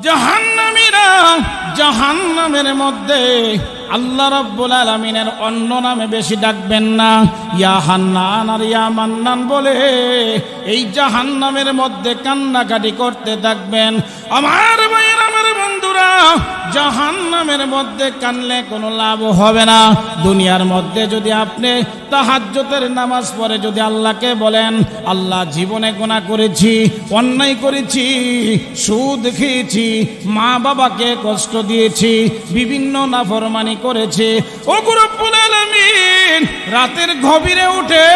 জাহান্নামীরা জাহান্নামের মধ্যে আল্লাহ রাব্বুল আলামিনের অন্য নামে বেশি ডাকবেন না, ইয়া হান্নান আর ইয়া মান্নান বলে এই জাহান্নামের মধ্যে কান্নাকাটি করতে থাকবেন। আমার ভাইয়েরা, আমার বন্ধুরা, জাহান্নামের মধ্যে কানলে কোনো লাভ হবে না। দুনিয়ার মধ্যে যদি আপনি তাহাজ্জুদের নামাজ পড়ে যদি আল্লাহকে বলেন, আল্লাহ জীবনে গুনাহ করেছি, অন্যায় করেছি, সুদ খেয়েছি, মা বাবাকে কষ্ট দিয়েছি, বিভিন্ন নাফরমানি করেছে, ও রব্বুল আলামিন রাতের গভীরে উঠে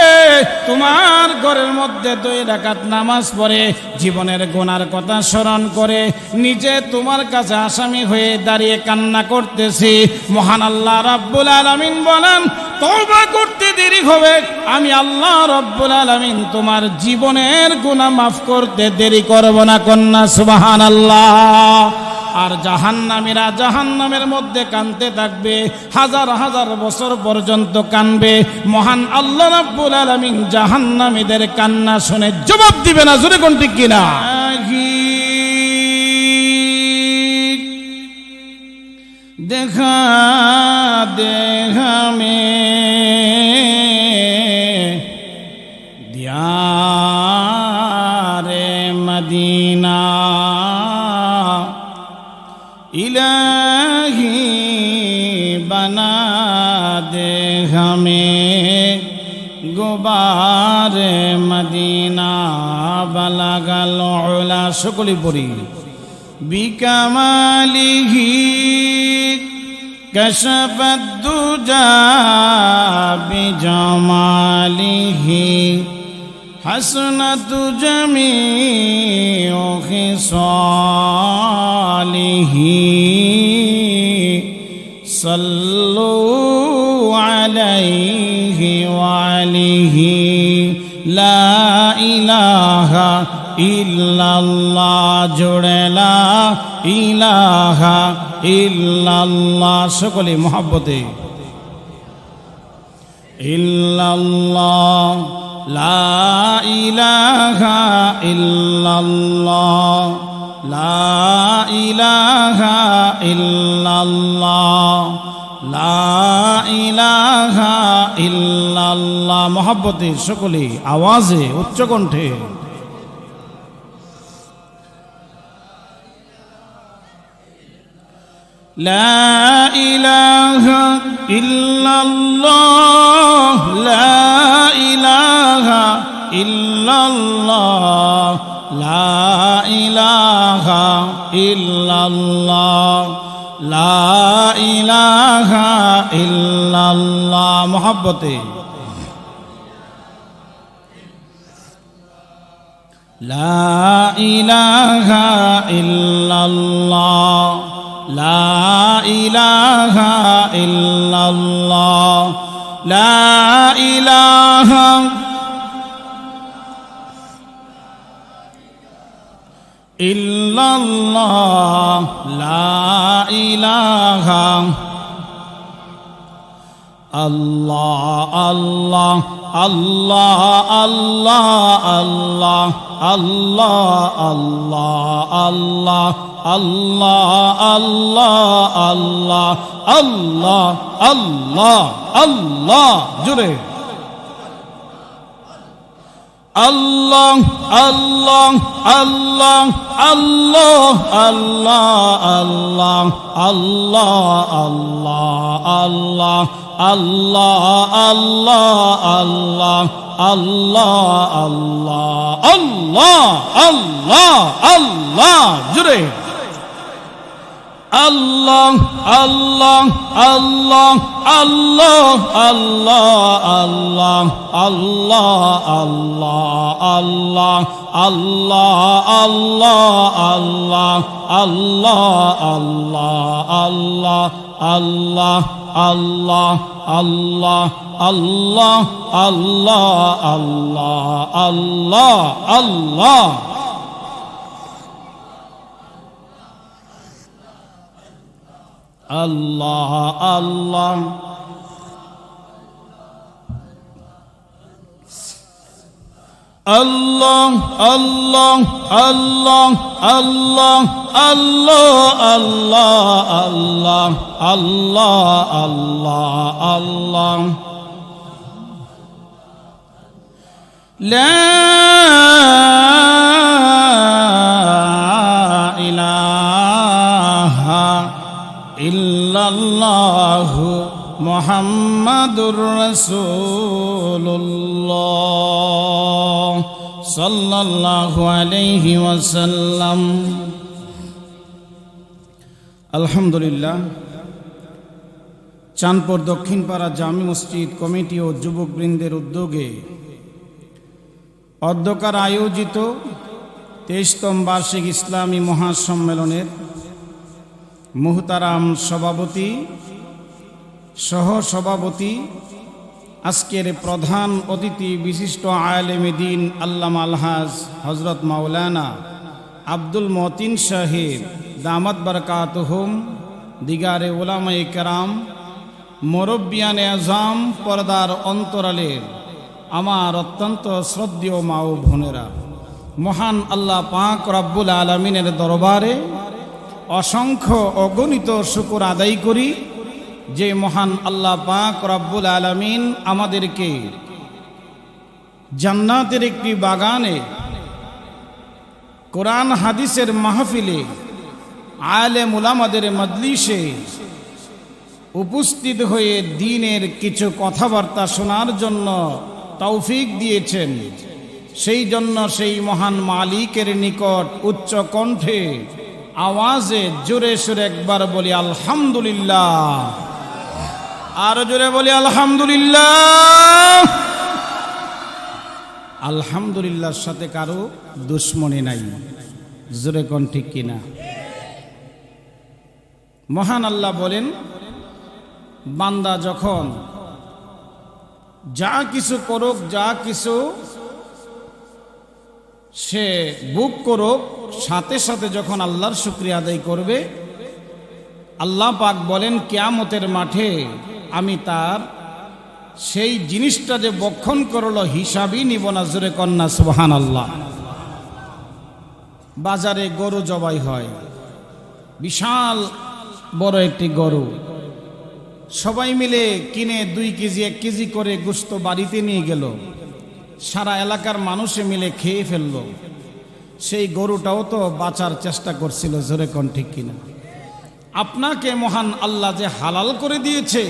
তোমার ঘরের মধ্যে 2 রাকাত নামাজ পড়ে জীবনের গুনার কথা স্মরণ করে নিজে তোমার কাছে আসামি হয়ে দাঁড়িয়ে কান্না করতেছি। মহান আল্লাহ রাব্বুল আলামিন বলেন, তওবা করতে দেরি হবে, আমি আল্লাহ রাব্বুল আলামিন তোমার জীবনের গুনাহ মাফ করতে দেরি করব না। কন্যা সুবহানাল্লাহ। আর জাহান্নামীরা জাহান্নামের মধ্যে কাঁদতে থাকবে, হাজার হাজার বছর পর্যন্ত কাঁদবে। মহান আল্লাহ রাব্বুল আলামিন জাহান্নামীদের কান্না শুনে জবাব দিবে না। জোরে কোন ঠিক কিনা? দেখা দেখা মে দিয়ারে মদিনা ইলাহি বনা দে হমেं গুবারে মদিনা বালাগাল উলা। সকলে পড়ি। বিকামালিহি কশফত দুজা বিজামালিহি হাসনাতু জামিউ খিসালিহি সাল্লু আলাইহি ওয়া আলিহি লা ইলাহা ইল্লাল্লাহ। জোড়ে লা ইলাহা ইল্লাল্লাহ। সকলে মহব্বতে ইল্লাল্লাহ, লা ইলাহা ইল্লাল্লাহ, লা ইলাহা ইল্লাল্লাহ, লা ইলাহা ইল্লাল্লাহ। মহব্বতে সকলে আওয়াজে উচ্চ কণ্ঠে লা ইলাহা ইল্লাল্লাহ, লা ইলাহা ইল্লাল্লাহ, লা ইলাহা ইল্লাল্লাহ, লা ইলাহা ইল্লাল্লাহ। মহব্বতে লা ইলাহা ইল্লাল্লাহ, লা ইলাহা ইল্লাল্লাহ, লা ইলাহা ইল্লাল্লাহ, লা ইলাহা আল্লাহ আল্লাহ আল্লাহ আল্লাহ আল্লাহ আল্লাহ আল্লাহ আল্লাহ আল্লাহ আল্লাহ আল্লাহ আল্লাহ আল্লাহ। জুড়ে আল্লাহ আল্লাহ আল্লাহ আল্লাহ আল্লাহ আল্লাহ আল্লাহ আল্লাহ আল্লাহ আল্লাহ আল্লাহ আল্লাহ আল্লাহ আল্লাহ আল্লাহ। জুড়ে আল্লাহ আল্লাহ আল্লাহ আল্লাহ আল্লাহ আল্লাহ আল্লাহ আল্লাহ আল্লাহ আল্লাহ আল্লাহ আল্লাহ আল্লাহ আল্লাহ আল্লাহ আল্লাহ আল্লাহ আল্লাহ আল্লাহ। আল্লাহ আল্লাহ আল্লাহ আল্লাহ আল্লাহ আল্লাহ আল্লাহ আল্লাহ আল্লাহ আল্লাহ আল্লাহ লা ইলাহা ইল্লাল্লাহু মুহাম্মাদুর রাসূলুল্লাহ সাল্লাল্লাহু আলাইহি ওয়াসাল্লাম। আলহামদুলিল্লাহ, চাঁদপুর দক্ষিণপাড়া জামি মসজিদ কমিটি ও যুবকবৃন্দের উদ্যোগে অধ্যকার আয়োজিত 23তম বার্ষিক ইসলামী মহাসম্মেলনের মুহতারাম সভাপতি সহ সভাপতি, আজকের প্রধান অতিথি বিশিষ্ট আলেমে দ্বীন আল্লামা আলহাজ হযরত মাওলানা আব্দুল মতিন সাহেব দামাত বারাকাতুহুম, দিগারে উলামায়ে কেরাম, মুরব্বিয়ানে আজম, পর্দার অন্তরালের আমার অত্যন্ত শ্রদ্ধেয় মা ও বোনেরা, মহান আল্লাহ পাক রব্বুল আলামিনের দরবারে অসংখ্য অগণিত শুকর আদায় করি যে মহান আল্লাহ পাক রব্বুল আলামিন আমাদেরকে জান্নাতের একটি বাগানে কোরআন হাদিসের মাহফিলে আলেম উলামাদের মজলিসে উপস্থিত হয়ে দ্বীনের কিছু কথাবার্তা শোনার জন্য তৌফিক দিয়েছেন। সেই জন্য সেই মহান মালিকের নিকট উচ্চ কণ্ঠে আওয়াজে জোরে সোরে একবার বলি আলহামদুলিল্লাহ, আরো জোরে বলি আলহামদুলিল্লাহ। আলহামদুলিল্লাহর সাথে কারো দুশ্মনী নাই, জোরে কোন ঠিক কিনা? মহান আল্লাহ বলেন, বান্দা যখন যা কিছু করুক, যা কিছু সে বুক করুক, সাথে সাথে যখন আল্লাহর শুকরিয়া আদায় করবে, আল্লাহ পাক বলেন কিয়ামতের মাঠে আমি তার সেই জিনিসটা যে বক্ষণ করলো হিসাবই নিব না। জোরে কন্যা সুবহানাল্লাহ। বাজারে গরু জবাই হয়, বিশাল বড় একটি গরু, সবাই মিলে কিনে 2 কেজি 1 কেজি করে গোশত বাড়িতে নিয়ে গেল, সারা এলাকার মানুষে মিলে খেয়ে ফেললো। সেই গরুটাও তো বাঁচার চেষ্টা করছিল, জোরে কোন ঠিক কিনা? আপনাকে মহান আল্লাহ যে হালাল করে দিয়েছে,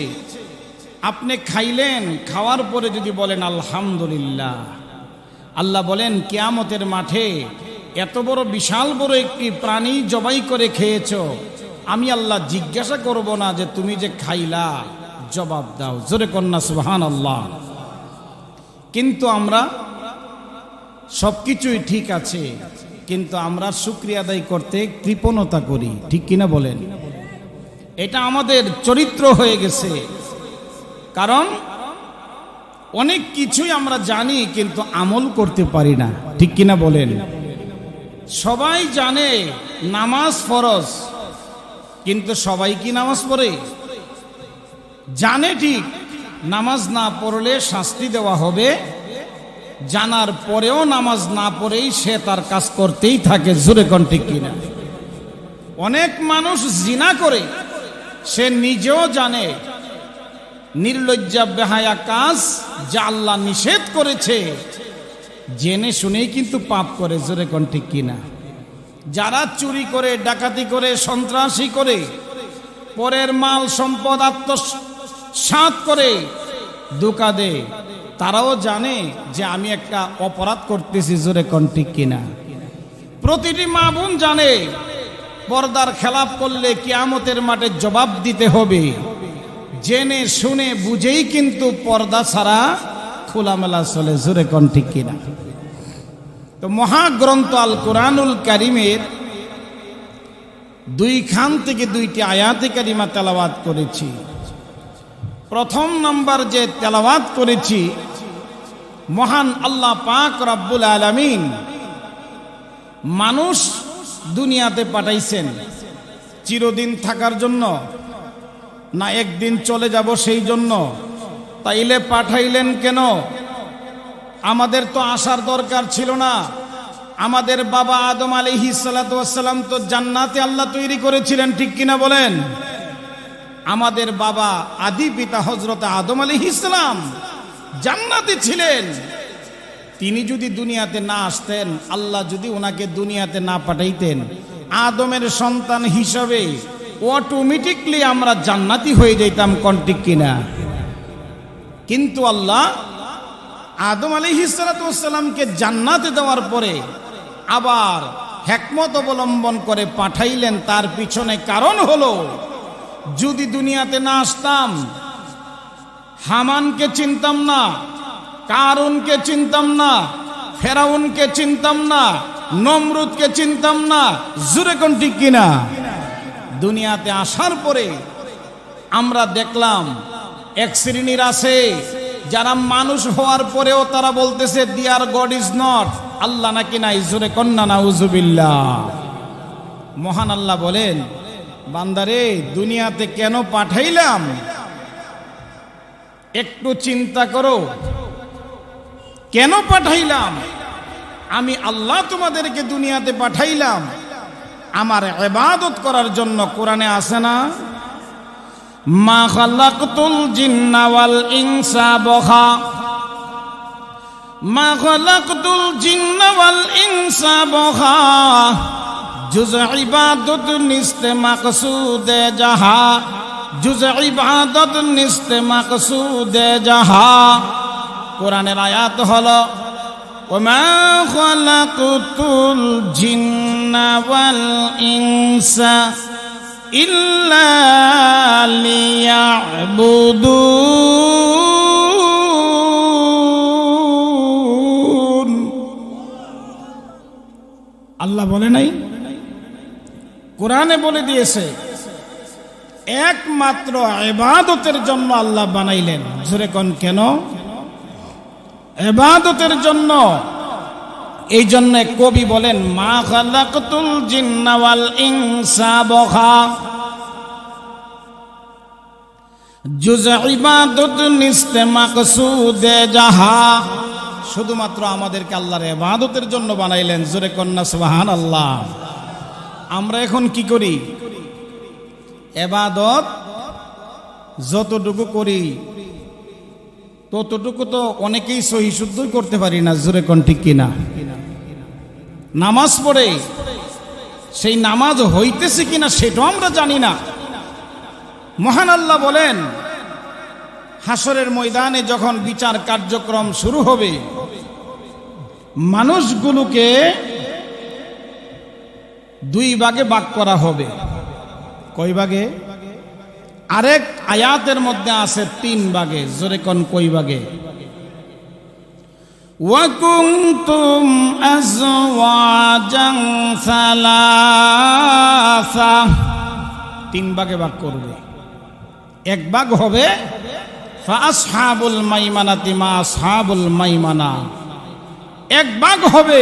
আপনি খাইলেন, খাওয়ার পরে যদি বলেন আলহামদুলিল্লাহ, আল্লাহ বলেন কিয়ামতের মাঠে এত বড় বিশাল বড় একটি প্রাণী জবাই করে খেয়েছো, আমি আল্লাহ জিজ্ঞাসা করব না যে তুমি যে খাইলা, জবাব দাও। জোরে কন্যা সুবহানাল্লাহ। কিন্তু আমরা সবকিছুই ঠিক আছে, কিন্তু আমরা শুকরিয়া আদায় করতে কৃপণতা করি, ঠিক কিনা বলেন? এটা আমাদের চরিত্র হয়ে গেছে। কারণ অনেক কিছুই আমরা জানি কিন্তু আমল করতে পারি না, ঠিক কিনা বলেন? সবাই জানে নামাজ ফরজ, কিন্তু সবাই কি নামাজ পড়ে? জানে ঠিক নামাজ না পড়লে শাস্তি দেওয়া হবে, জানার পরেও নামাজ না পড়েই সে তার কাজ করতেই থাকে। জোরে কোন ঠিক কিনা? অনেক মানুষ জিনা করে, সে নিজেও জানে নির্লজ্জা বেহায়া কাজ যা আল্লাহ নিষেধ করেছে, জেনে শুনেই কিন্তু পাপ করে। জোরে কোন ঠিক কিনা? যারা চুরি করে, ডাকাতি করে, সন্ত্রাসী করে, পরের মাল সম্পদ আত্মসাৎ করে, ধোঁকা দেয়, তারাও জানে যে আমি একটা অপরাধ করতেছি। জোরে কোন ঠিক কিনা? প্রতিটি মা বোন জানে পর্দার খেলাপ করলে কিয়ামতের মাঠে জবাব দিতে হবে, জেনে শুনে বুঝেই কিন্তু পর্দা ছাড়া খোলামেলা চলে। জোরে কোন ঠিক কিনা? তো মহাগ্রন্থ আল কোরআনুল কারীমের 2 খান থেকে 2টি আয়াতে কারিমা তেলাওয়াত করেছি। প্রথম নাম্বার যে তেলাওয়াত করেছি, মহান আল্লাহ পাক রব্বুল আলামিন মানুষ দুনিয়াতে পাঠাইছেন চিরদিন থাকার জন্য, না একদিন চলে যাব সেই জন্য? তাইলে পাঠাইলেন কেন? আমাদের তো আসার দরকার ছিল না। আমাদের বাবা আদম আলাইহিস সালাতু ওয়াস সালাম তো জান্নাতে আল্লাহ তৈরি করেছিলেন, ঠিক কিনা বলেন? আমাদের বাবা আদি পিতা হযরত আদম আলাইহিস সালাম জান্নাতে ছিলেন। তিনি যদি দুনিয়াতে না আসতেন, আল্লাহ যদি ওনাকে দুনিয়াতে না পাঠাইতেন, আদমের সন্তান হিসাবে অটোমেটিকলি আমরা জান্নাতি হয়ে যেতাম, কোন ঠিক কিনা? কিন্তু আল্লাহ আদম আলাইহিস সালাতু ওয়াস সালামকে জান্নাতে দেওয়ার পরে আবার হিকমত অবলম্বন করে পাঠাইলেন। তার পিছনে কারণ হলো, যদি দুনিয়াতে না আসতাম, হামানকে চিনতাম না, কারুনকে চিনতাম না, ফেরাউনকে চিনতাম না, নমরুদকে চিনতাম না। জোরে কোন ঠিক কিনা? দুনিয়াতে আসার পরে আমরা দেখলাম এক শ্রেণীর আছে যারা মানুষ হওয়ার পরেও তারা বলতেছে দিয়ার গড ইজ নট, আল্লাহ নাকি নাই। জোরে কন্না নাউজুবিল্লাহ। মহান আল্লাহ বলেন, বান্দারে দুনিয়াতে কেন পাঠাইলাম একটু চিন্তা করো। কেন পাঠাইলাম? আমি আল্লাহ তোমাদেরকে দুনিয়াতে পাঠাইলাম আমার ইবাদত করার জন্য। কোরআনে আছে না, মা খালাকতুল জিন্না ওয়াল ইনসা বখা, মা খালাকতুল জিন্না ওয়াল ইনসা বখা, জুজ ইবাদত নিস্তে মাকসুদে জাহা, জুজ ইবাদত নিস্তে মাকসুদে জাহা। কোরআনের আয়াত হলো, ওমা খালাকতুল জিন্না ওয়াল ইনসা ইল্লা লিয়াবুদুন। আল্লাহ বলে নাই? কোরআনে বলে দিয়েছে একমাত্র ইবাদতের জন্য আল্লাহ বানাইলেন। জোরে কোন কেন? ইবাদতের জন্য। এই জন্য কবি বলেন, মা খালাকতুল জিন্না ওয়াল ইনসা বখা, জুজ ইবাদত নিস্তে মাকসুদে জাহা। শুধুমাত্র আমাদেরকে আল্লাহর ইবাদতের জন্য বানাইলেন। জোরে কন্না সুবহানাল্লাহ। আমরা এখন কি করি? ইবাদত যতটুকু করি ততটুকু তো অনেকেই সহি শুদ্ধই করতে পারি না। জোরে কোন ঠিক কিনা? নামাজ পড়ে সেই নামাজ হইতেছে কিনা সেটাও আমরা জানি না। মহান আল্লাহ বলেন, হাসরের ময়দানে যখন বিচার কার্যক্রম শুরু হবে, মানুষগুলোকে দুই ভাগে ভাগ করা হবে। কয় ভাগে? আরেক আয়াতের মধ্যে আছে তিন ভাগে। জোরে কোন কই ভাগে? ওয়াকুনতুম আজওয়াজান সালাসা, তিন ভাগে ভাগ করবে। এক ভাগ হবে ফাসহাবুল মাইমানাতি মা আসহাবুল মাইমানা। এক ভাগ হবে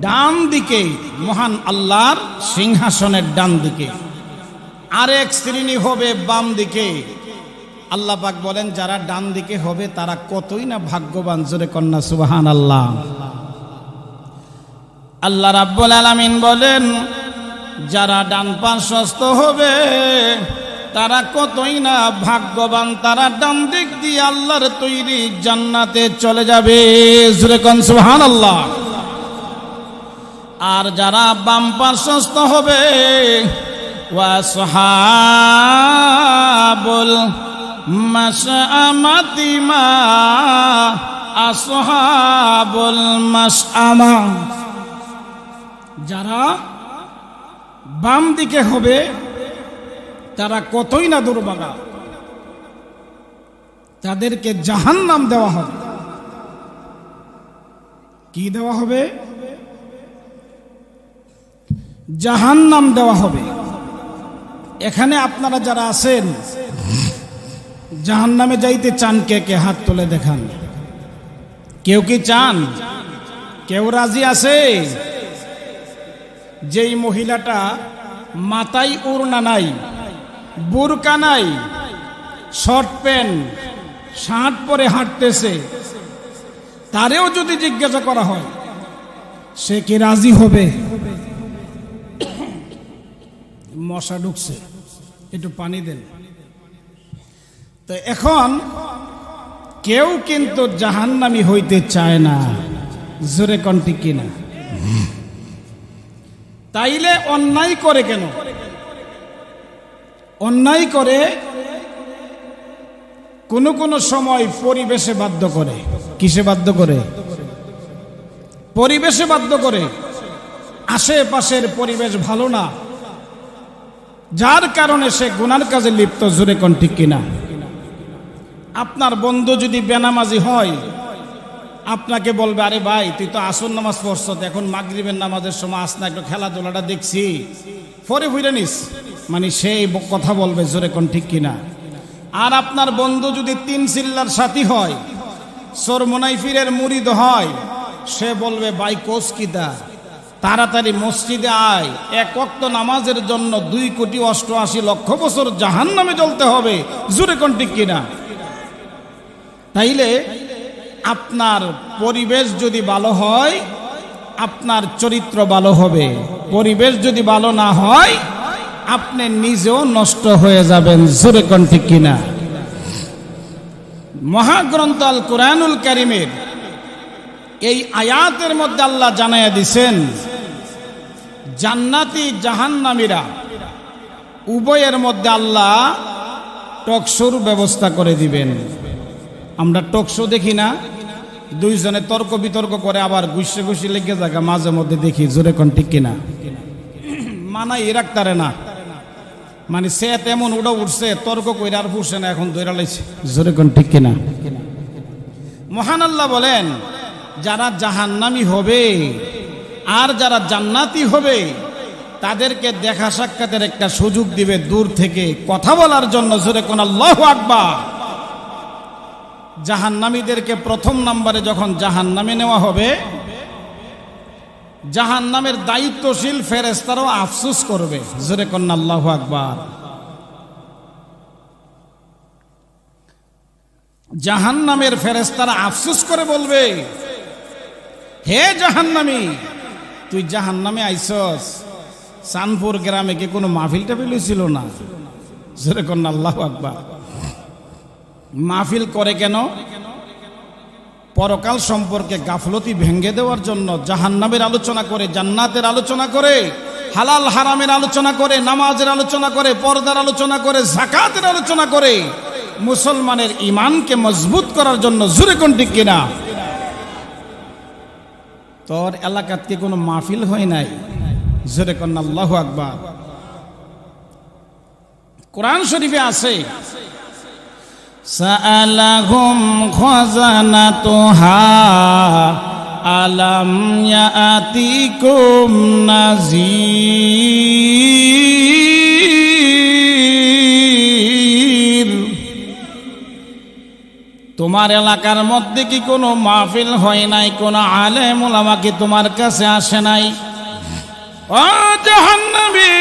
ডান দিকে, মহান আল্লাহর সিংহাসনের ডান দিকে। আরেক শ্রেণী হবে বাম দিকে। আল্লাহ পাক বলেন, যারা ডান দিকে হবে তারা কতই না ভাগ্যবান। জোরে কন্যা সুবহানাল্লাহ। আল্লাহ রাব্বুল আলামিন বলেন, যারা ডান পার্শ্বস্থ হবে তারা কতই না ভাগ্যবান, তারা ডান দিক দিয়ে আল্লাহর তৈরি জান্নাতে চলে যাবে। জোরে কোন সুবহানাল্লাহ। আর যারা বাম পার্শ্বস্থ হবে, ওয়াসহাবুল মাশআমাতি মা আসহাবুল মাশআমা, যারা বাম দিকে হবে তারা কতই না দুর্ভাগা, তাদেরকে জাহান্নাম দেওয়া হবে। কি দেওয়া হবে? জাহান্নাম দেওয়া হবে। এখানে আপনারা যারা আছেন জাহান্নামে যাইতে চান? কে কে হাত তুলে দেখান। কেউ কি চান? কেউ রাজি আছে? যেই মহিলাটা মাথায় ওড়না নাই, বুরকা নাই, শর্ট প্যান্ট, শার্ট পরে হাঁটতেছে, তারেও যদি জিজ্ঞাসা করা হয় সে কি রাজি হবে? মশা ঢুকছে, একটু পানি দেন। তো এখন কেউ কিন্তু জাহান্নামী হইতে চায় না, জোরে কোন ঠিক কিনা? তাইলে অন্যায় করে কেন? অন্যায় করে কোন সময় পরিবেশে বাধ্য করে। কিসে বাধ্য করে? পরিবেশে বাধ্য করে। আশেপাশের পরিবেশ ভালো না, যার কারণে সে গুনার কাজে লিপ্ত। জোরে কোন ঠিক কিনা? আপনার বন্ধু যদি বেনামাজি হয়, আপনাকে বলবে, আরে ভাই তুই তো আসর নামাজ পড়ছ, এখন মাগরিবের নামাজের সময় আস না, একটু খেলাধুলাটা দেখছি, ফরে ফিরে নিস, মানে সেই কথা বলবে। জোরে কোন ঠিক কিনা? আর আপনার বন্ধু যদি তিন চিল্লার সাথী হয়, চরমোনাই ফিরের মুরিদ হয়, সে বলবে, ভাই কোস কিতা, তাড়াতাড়ি মসজিদে আয়, এক ওয়াক্ত নামাজের জন্য 2,88,00,000 বছর জাহান্নামে জ্বলতে হবে। জোরে কোন ঠিক কিনা? তাইলে আপনার পরিবেশ যদি ভালো হয়, আপনার চরিত্র ভালো হবে। পরিবেশ যদি ভালো না হয়, আপনি নিজেও নষ্ট হয়ে যাবেন। জোরে কোন ঠিক কিনা? মহাগ্রন্থ আল কুরআনুল কারীমের এই আয়াতের মধ্যে আল্লাহ জানাইয়া দিছেন, জান্নাতি জাহান্নামীরা উভয়ের মধ্যে আল্লাহ টকশোর ব্যবস্থা করে দিবেন। আমরা টকশো দেখি না, দুইজনে তর্ক বিতর্ক করে আবার গুছিয়ে গুছিয়ে লেগে জায়গা মাঝে মধ্যে দেখি। জোরে কোন ঠিক কিনা? মানাই রাখতারে না, মানে সে তেমন উড়ে উঠছে, তর্ক কইরা আর ফুসে না, এখন দৈরা লাইছে। জোরে কোন ঠিক কিনা? মহান আল্লাহ বলেন, যারা জাহান্নামী হবে আর যারা জান্নাতি হবে, তাদেরকে দেখা সাক্ষাতের একটা সুযোগ দিবে দূর থেকে কথা বলার জন্য। জোরে কোন আল্লাহু আকবার। জাহান্নামীদেরকে প্রথম নম্বরে যখন জাহান্নামে নেওয়া হবে, জাহান্নামের দায়িত্বশীল ফেরেশতারাও আফসোস করবে। জোরে কোন আল্লাহু আকবার। জাহান্নামের ফেরেশতারা আফসোস করে বলবে, হে জাহান্নামী, তুই জাহান্নামে আইছস, চাঁদপুর গ্রামে কি কোনো মাহফিল টাফিল ছিল না? জোরে কোন আল্লাহু আকবার। মাহফিল করে কেন? পরকাল সম্পর্কে গাফলতি ভেঙে দেওয়ার জন্য। জাহান্নামের আলোচনা করে, জান্নাতের আলোচনা করে, হালাল হারামের আলোচনা করে, নামাজের আলোচনা করে, পর্দার আলোচনা করে, যাকাতের আলোচনা করে, মুসলমানের ঈমানকে মজবুত করার জন্য। জোরে কোন ঠিক কিনা? তোর এলাকাত কি কোনো মাহফিল হয় নাই? জোরে কোন আল্লাহু আকবার। কোরআন শরীফে আছে, সাআলাহুম খাযানাতুহা আলাম ইয়াতিকুম নাযীর। তোমার এলাকার মধ্যে কি কোনো মাহফিল হয় নাই? কোনো আলেম ওলামা কি তোমার কাছে আসে নাই? ও জাহান্নামী,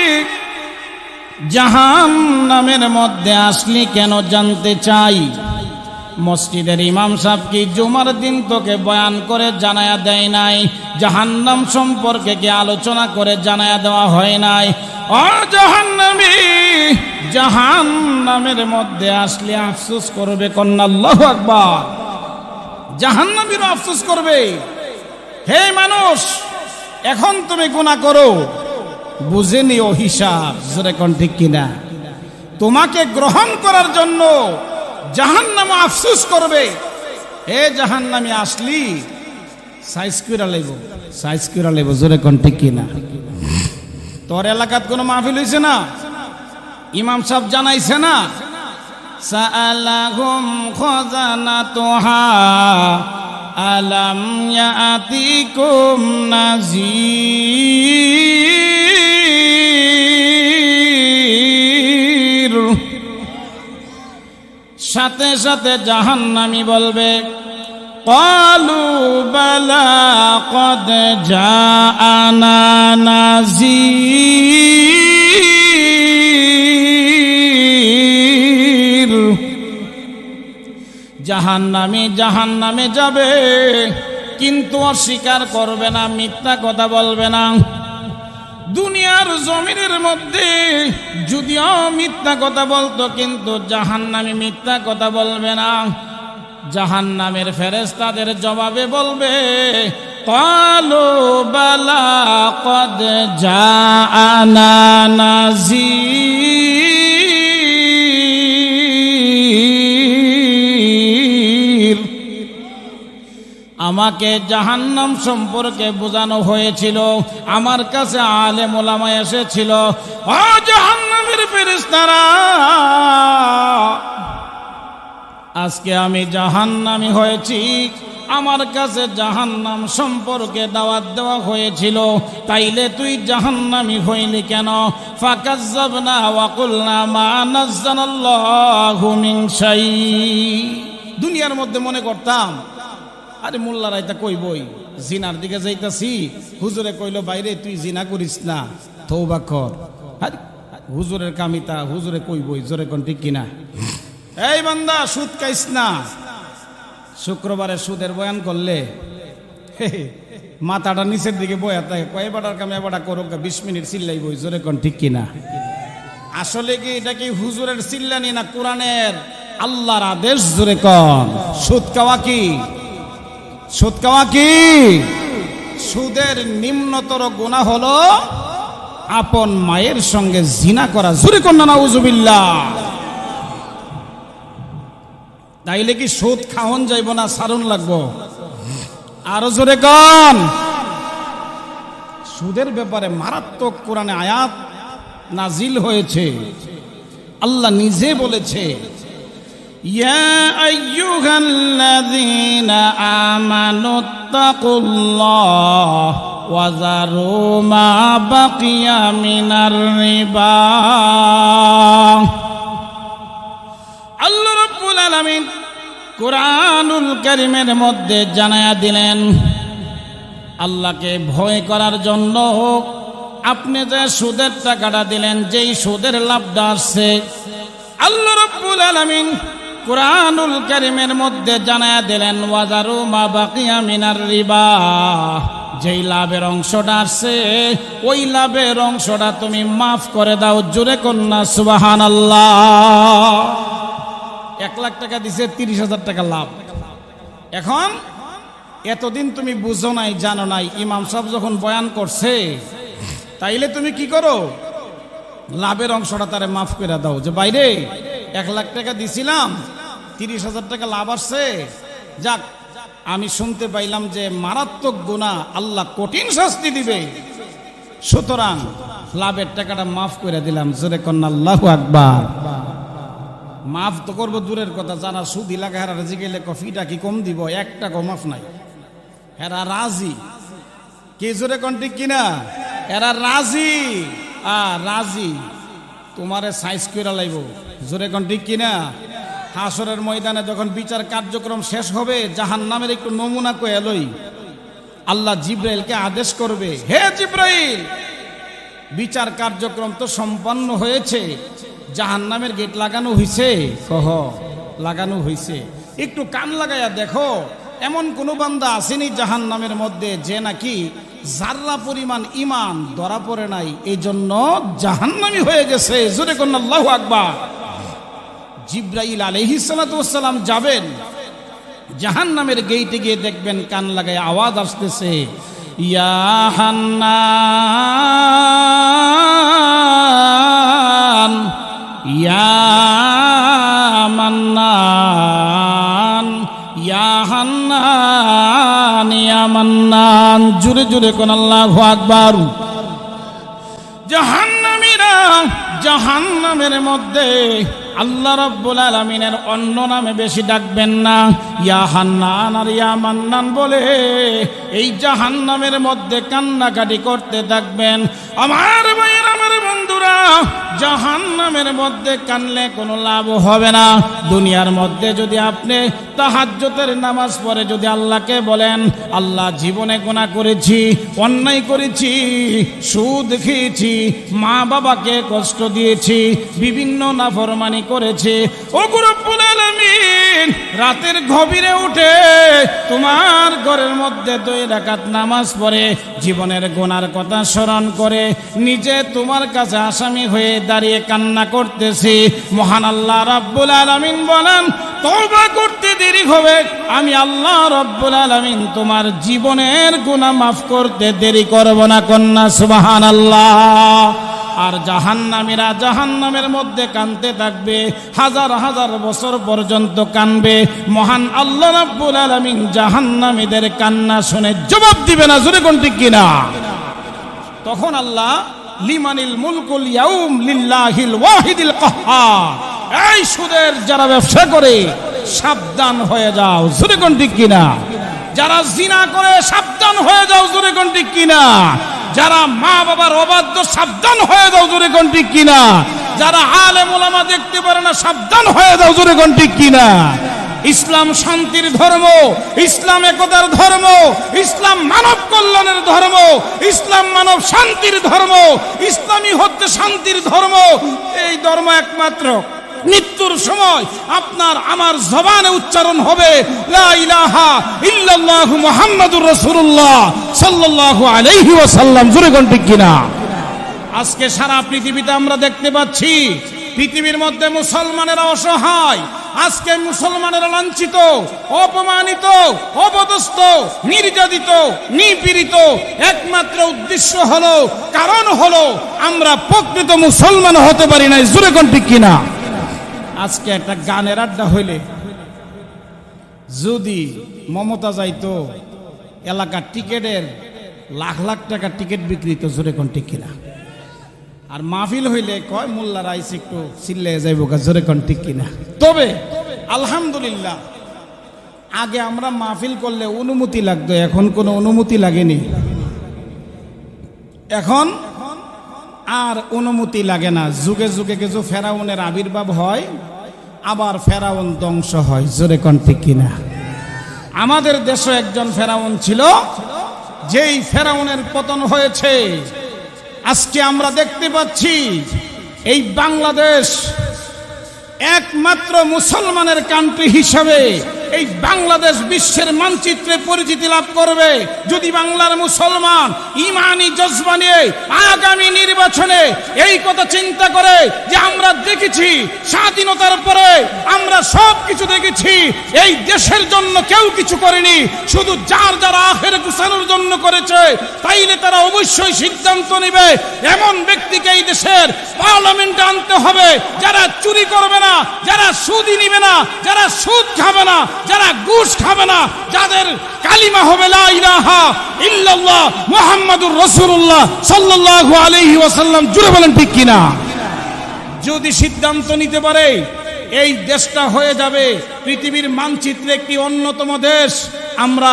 জাহান্নামের মধ্যে আসলি কেন জানতে চাই। মসজিদের ইমাম সাহেব কি জুমার দিন তোকে বয়ান করে জানায়া দেয় নাই? জাহান্নাম সম্পর্কে কি আলোচনা করে জানায়া দেওয়া হয় নাই? ও জাহান্নামী, জাহান্নামের মধ্যে আসলে আফসোস করবে। কন্যা আল্লাহু আকবার। জাহান্নামীরও আফসোস করবে, হে মানুষ, এখন তুমি গুনাহ করো, বুঝে নিও হিসাব। জোরে কোন ঠিক কিনা? তোমাকে গ্রহণ করার জন্য জাহান্নাম আফসোস করবে। হে জাহান্নামী, আসলি সাইজ কইরা লইব, সাইজ কইরা লইব। জোরে কোন ঠিক কিনা? তোর এলাকাত কোনো মাহফিল হইছে না? ইমাম সাহেব জানাইছে না, সাআলাহুম খাযানাতুহা আলাম ইয়াতিকুম নাযীর। সাথে সাথে জাহান্নামী বলবে, ক্বালু বালা ক্বাদ জাআনা নাযীর। জাহান্নামে যাবে, কিন্তু অস্বীকার করবে না, মিথ্যা কথা বলবে না। দুনিয়ার জমিনের মধ্যে যদিও মিথ্যা কথা বলতো, কিন্তু জাহান্নামে মিথ্যা কথা বলবে না। জাহান্নামের ফেরেশতাদের জবাবে বলবে, ক্বালু বালা ক্বাদ জাআনা নাযীর, আমাকে জাহান্নাম সম্পর্কে বোঝানো হয়েছিল, আমার কাছে আলেম ওলামা এসেছিল। ও জাহান্নামের ফেরেশতারা, আজকে আমি জাহান্নামী হয়েছি, আমার কাছে জাহান্নাম সম্পর্কে দাওয়াত দেওয়া হয়েছিল, তাইলে তুই জাহান্নামী হইলি কেন? ফাকাজ্জাবনা ওয়া কুলনা মা নাযালাল্লাহু মিন শাই। দুনিয়ার মধ্যে মনে করতাম, আরে মোল্লারা এটা কইবই, জিনার দিকে যাইতাছি, হুজুরে কইলো বাইরে তুই জিনা করিস না, তওবা কর। আরে হুজুরের কামিতা, হুজুরে কইবই, জোরে কোন ঠিক কিনা? এই বান্দা সুদ খাইস না। শুক্রবারে সুদের বয়ান করলে মাথাটা নিচের দিকে বয়া থাকে, কয় বাটার কামে বাটা করো, 20 মিনিট চিল্লাই বই, জোরে কোন ঠিক কিনা? আসলে কি এটা কি হুজুরের চিল্লানি না কোরআনের আল্লাহর আদেশ? জোরে কোন। সুদ খাওয়া কি? সুদ খাওয়া কি? সুদের নিম্নতর গুনাহ হলো আপন মায়ের সঙ্গে জিনা করা। জোরে কোন না নাউজুবিল্লাহ। তাইলে কি সুদ খাওন যাইব না সারুন লাগবো? আরো জোরে কোন। সুদের ব্যাপারে মারাত্মক কোরআনে আয়াত নাজিল হয়েছে। আল্লাহ নিজে বলেছে, ইয়া আইয়ুহাল্লাযীনা আমানুত্তাকুল্লাহ ওয়া যারু মা বাকিয়া মিনার রিবা। আল্লাহ রাব্বুল আলামিন কুরআনুল কারীমের মধ্যে জানায়া দিলেন, আল্লাহকে ভয় করার জন্য আপনি যে সুদের টাকাটা দিলেন, যেই সুদের লাভটা আসছে, আল্লাহ রাব্বুল আলামিন কুরআনুল কারীমের মধ্যে জানায়া দিলেন, ওয়াজারু মা বাকিয়া মিনার রিবা, যেই লাভের অংশটা আসছে ওই লাভের অংশটা তুমি মাফ করে দাও। জোরে কন্যা সুবহানাল্লাহ। 1 লাখ টাকা দিছে, 30,000 টাকা লাভ। এখন এতদিন তুমি বুঝো নাই, জানো নাই, ইমাম সাহেব যখন বয়ান করছে, তাইলে তুমি কি করো? লাভের অংশটা তারে মাফ করে দাও, যে বাইরে 1 লাখ টাকা দিছিলাম, 30,000 টাকা লাভ আসছে, যাক আমি শুনতে পাইলাম যে মারাত্মক গুনাহ, আল্লাহ কঠিন শাস্তি দিবে, সুতরাং লাভের টাকাটা মাফ করে দিলাম। জোরে কন্যা আল্লাহু আকবার। মাফ তো করবো দূরের কথা, যারা সুদ এলাকা হেরা জিগেলে কফিটা কি কম দিব, 1 টাকা মাফ নাই, হেরা রাজি। কি জোরে কোন ঠিক কিনা? এরা রাজি। রাজি তোমারে সাইজ করে লাইব। জোরে কোন ঠিক কিনা? হাসরের ময়দানে যখন বিচার কার্যক্রম শেষ হবে, জাহান্নামের একটু নমুনা কয়ে লই, আল্লাহ জিব্রাইলকে আদেশ করবে, হে জিব্রাইল, বিচার কার্যক্রম তো সম্পন্ন হয়েছে, জাহান্নামের গেট লাগানো হইছে? কহ লাগানো হইছে। একটু কান লাগাইয়া দেখো, এমন কোন বান্দা আসেনি জাহান্নামের মধ্যে যে নাকি জাররা পরিমাণ ঈমান ধরা পড়ে নাই, এই জন্য জাহান্নামী হয়ে গেছে। জোরে কোন আল্লাহু আকবার। জিব্রাইল আলাইহিস সালাতু ওয়াস সালাম যাবেন জাহান্নামের গেইটে, গিয়ে দেখবেন কান লাগায় আওয়াজ আসতেছে, ইয়া হান্নান ইয়া মান্নান ইয়া হান্নান ইয়া মান্নান। জোরে জোরে কোন আল্লাহু আকবার। জাহান্নামীরা জাহান্নামের মধ্যে আল্লাহ রাব্বুল আলামিনের অন্য নামে বেশি ডাকবেন না, ইয়া হান্নান আর ইয়া মান্নান বলে এই জাহান্নামের মধ্যে কান্নাকাটি করতে থাকবেন। আমার ভাইয়ের, আমার বন্ধুরা, জাহান্নামের মধ্যে কানলে কোনো লাভ হবে না। দুনিয়ার মধ্যে যদি আপনি তাহাজ্জুদের নামাজ পড়ে যদি আল্লাহকে বলেন, আল্লাহ জীবনে গুনাহ করেছি, অন্যায় করেছি, সুদ খেয়েছি, মা বাবাকে কষ্ট দিয়েছি, বিভিন্ন নাফরমানি করেছে, ও রব্বুল আলামিন রাতের গভীরে উঠে তোমার ঘরের মধ্যে 2 রাকাত নামাজ পড়ে জীবনের গুনার কথা স্মরণ করে নিজে তোমার কাছে আসামি হয়ে দাঁড়িয়ে কান্না করতেছি, মহান আল্লাহ রাব্বুল আলামিন বলেন তওবা করতে দেরি হবে, আমি আল্লাহ রাব্বুল আলামিন তোমার জীবনের গুনাহ মাফ করতে দেরি করব না। কন্যা সুবহানাল্লাহ। আর জাহান্নামীরা জাহান্নামের মধ্যে কাঁদতে থাকবে, হাজার হাজার বছর পর্যন্ত কাঁদবে। মহান আল্লাহ রাব্বুল আলামিন জাহান্নামীদের কান্না শুনে জবাব দিবে না, জোরে কোন ঠিক কিনা? তখন আল্লাহ লিমানিল মুলকুল ইয়াউম লিল্লাহিল ওয়াহিদিল কাহ্হার, এই সুদের যারা ব্যবসা করে সাবধান হয়ে যাও, জোরে কোন ঠিক কিনা? যারা জিনা করে সাবধান হয়ে যাও, জোরে কোন ঠিক কিনা? যারা মা বাবার অবাধ্য সাবধান হয়ে যাও, জোরে কোন ঠিক কিনা? যারা আলেম ওলামা দেখতে পারে না সাবধান হয়ে যাও, জোরে কোন ঠিক কিনা? ইসলাম শান্তির ধর্ম, ইসলাম একতার ধর্ম, ইসলাম মানব কল্যাণের ধর্ম, ইসলাম মানব শান্তির ধর্ম, ইসলামই হচ্ছে শান্তির ধর্ম। এই ধর্ম একমাত্র মৃত্যুর সময় আপনার আমার জবানে উচ্চারণ হবে লা ইলাহা ইল্লাল্লাহু মুহাম্মাদুর রাসূলুল্লাহ সাল্লাল্লাহু আলাইহি ওয়াসাল্লাম, জোরে কোন ঠিক কিনা? আজকে সারা পৃথিবীতে আমরা দেখতে পাচ্ছি পৃথিবীর মধ্যে মুসলমানেরা অসহায়, আজকে মুসলমানেরা লাঞ্ছিত, অপমানিত, অপদস্থ, নির্যাতিত, নিপীড়িত। একমাত্র উদ্দেশ্য হলো, কারণ হলো আমরা প্রকৃত মুসলমান হতে পারি নাই, জোরে কোন ঠিক কিনা? আজকে একটা গানের আড্ডা হইলে যদি মমতা যাইতো, এলাকার টিকেটের লাখ লাখ টাকার টিকিট বিক্রিত, জোরে কোন ঠিক কিনা? আর মাহফিল হইলে কয় মোল্লা রাইস একটু চিল্লে যাইব, জোরে কোন ঠিক কিনা? তবে আলহামদুলিল্লাহ আগে আমরা মাহফিল করলে অনুমতি লাগতো, এখন কোনো অনুমতি লাগেনি। এখন আর অনুমতি লাগে না। যুগে যুগে কিছু ফেরাউনের আবির্ভাব হয়, আবার ফেরাউন ধ্বংস হয়, জোরে কোন ঠিক কিনা? আমাদের দেশে একজন ফেরাউন ছিল, যেই ফেরাউনের পতন হয়েছে। আজকে আমরা দেখতে পাচ্ছি এই বাংলাদেশ একমাত্র মুসলমানের কান্ট্রি হিসাবে এই বাংলাদেশ বিশ্বের মানচিত্রে পরিচিতি লাভ করবে যদি বাংলার মুসলমান ইমানি জজবা নিয়ে আগামী নির্বাচনে এই কথা চিন্তা করে যে আমরা দেখেছি স্বাধীনতার পরে আমরা সব কিছু দেখেছি, এই দেশের জন্য কেউ কিছু করেনি, শুধু যার যারা আখের গুছানোর জন্য করেছে, তাইলে তারা অবশ্যই সিদ্ধান্ত নেবে এমন ব্যক্তিকে এই দেশের পার্লামেন্টে আনতে হবে যারা চুরি করবে না, যারা সুদি নিবে না, যারা সুদ খাবে না, যারা ঘুষ খাবে না, যাদের কালিমা হবে লা ইলাহা ইল্লাল্লাহ মুহাম্মাদুর রাসূলুল্লাহ সাল্লাল্লাহু আলাইহি ওয়াসাল্লাম, জুড়ে বলেন ঠিক কিনা? যদি সিদ্ধান্ত নিতে পারে এই দেশটা হয়ে যাবে পৃথিবীর মানচিত্রে একটি অন্যতম দেশ। আমরা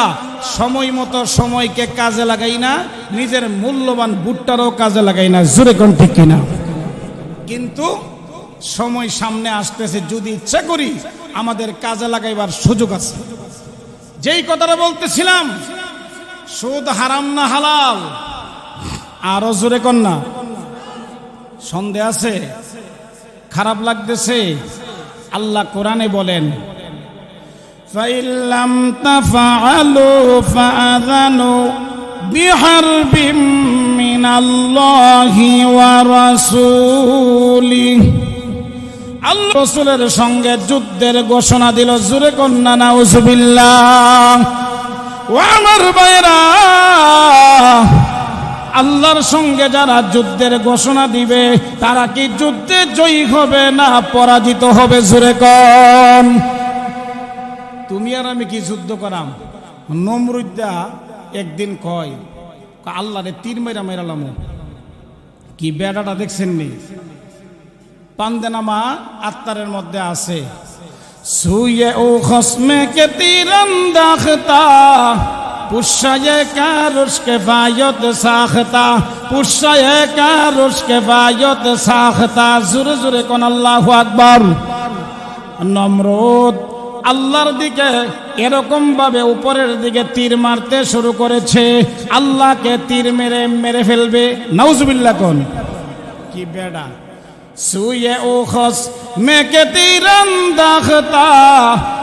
সময় মতো সময়কে কাজে লাগাই না, নিজের মূল্যবান বুটটারও কাজে লাগাই না, জোরে কোন ঠিক কিনা? কিন্তু সময় সামনে আসতেছে, যদি ইচ্ছা করি আমাদের কাজে লাগাইবার সুযোগ আছে। যেই কথাটা বলতেছিলাম, সুদ হারাম না হালাল? আরো জোরে কোন না? সন্দেহ আছে? খারাপ লাগতেছে? আল্লাহ কোরআনে বলেন ফাইল্লাম তাফআলু ফাআযানু বিহারবিম মিনাল্লাহি ওয়া রাসূলিহি, আল্লাহ রাসূলের সঙ্গে যুদ্ধের ঘোষণা দিল, জোরে কন্না নাউযুবিল্লাহ। ও আমার ভাইরা, আল্লাহর সঙ্গে যারা যুদ্ধের ঘোষণা দিবে তারা কি যুদ্ধে জয়ী হবে না পরাজিত হবে? জোরে কোন? তুমি আর আমি কি যুদ্ধ করাম? নমরুদ্দা একদিন কয় আল্লাহরে তীর মেরা মেরালাম। কি বেড়াটা দেখছেন নি? পান্দেনামা আত্মারের মধ্যে আছে, সুয়ে ও খসমে কে তীরন্দাখতা পুষায়ে কারুশকে ফায়ত সাখতা, পুষায়ে কারুশকে ফায়ত সাখতা, জোরে জোরে কোন আল্লাহু আকবার। নমরুদ আল্লাহর দিকে এরকম ভাবে উপরের দিকে তীর মারতে শুরু করেছে, আল্লাহকে তীর মেরে মেরে ফেলবে। নাউজুবিল্লাহ কোন? কি বেড়া! সুয়ে ও খস মেকে তীরন্দাখতা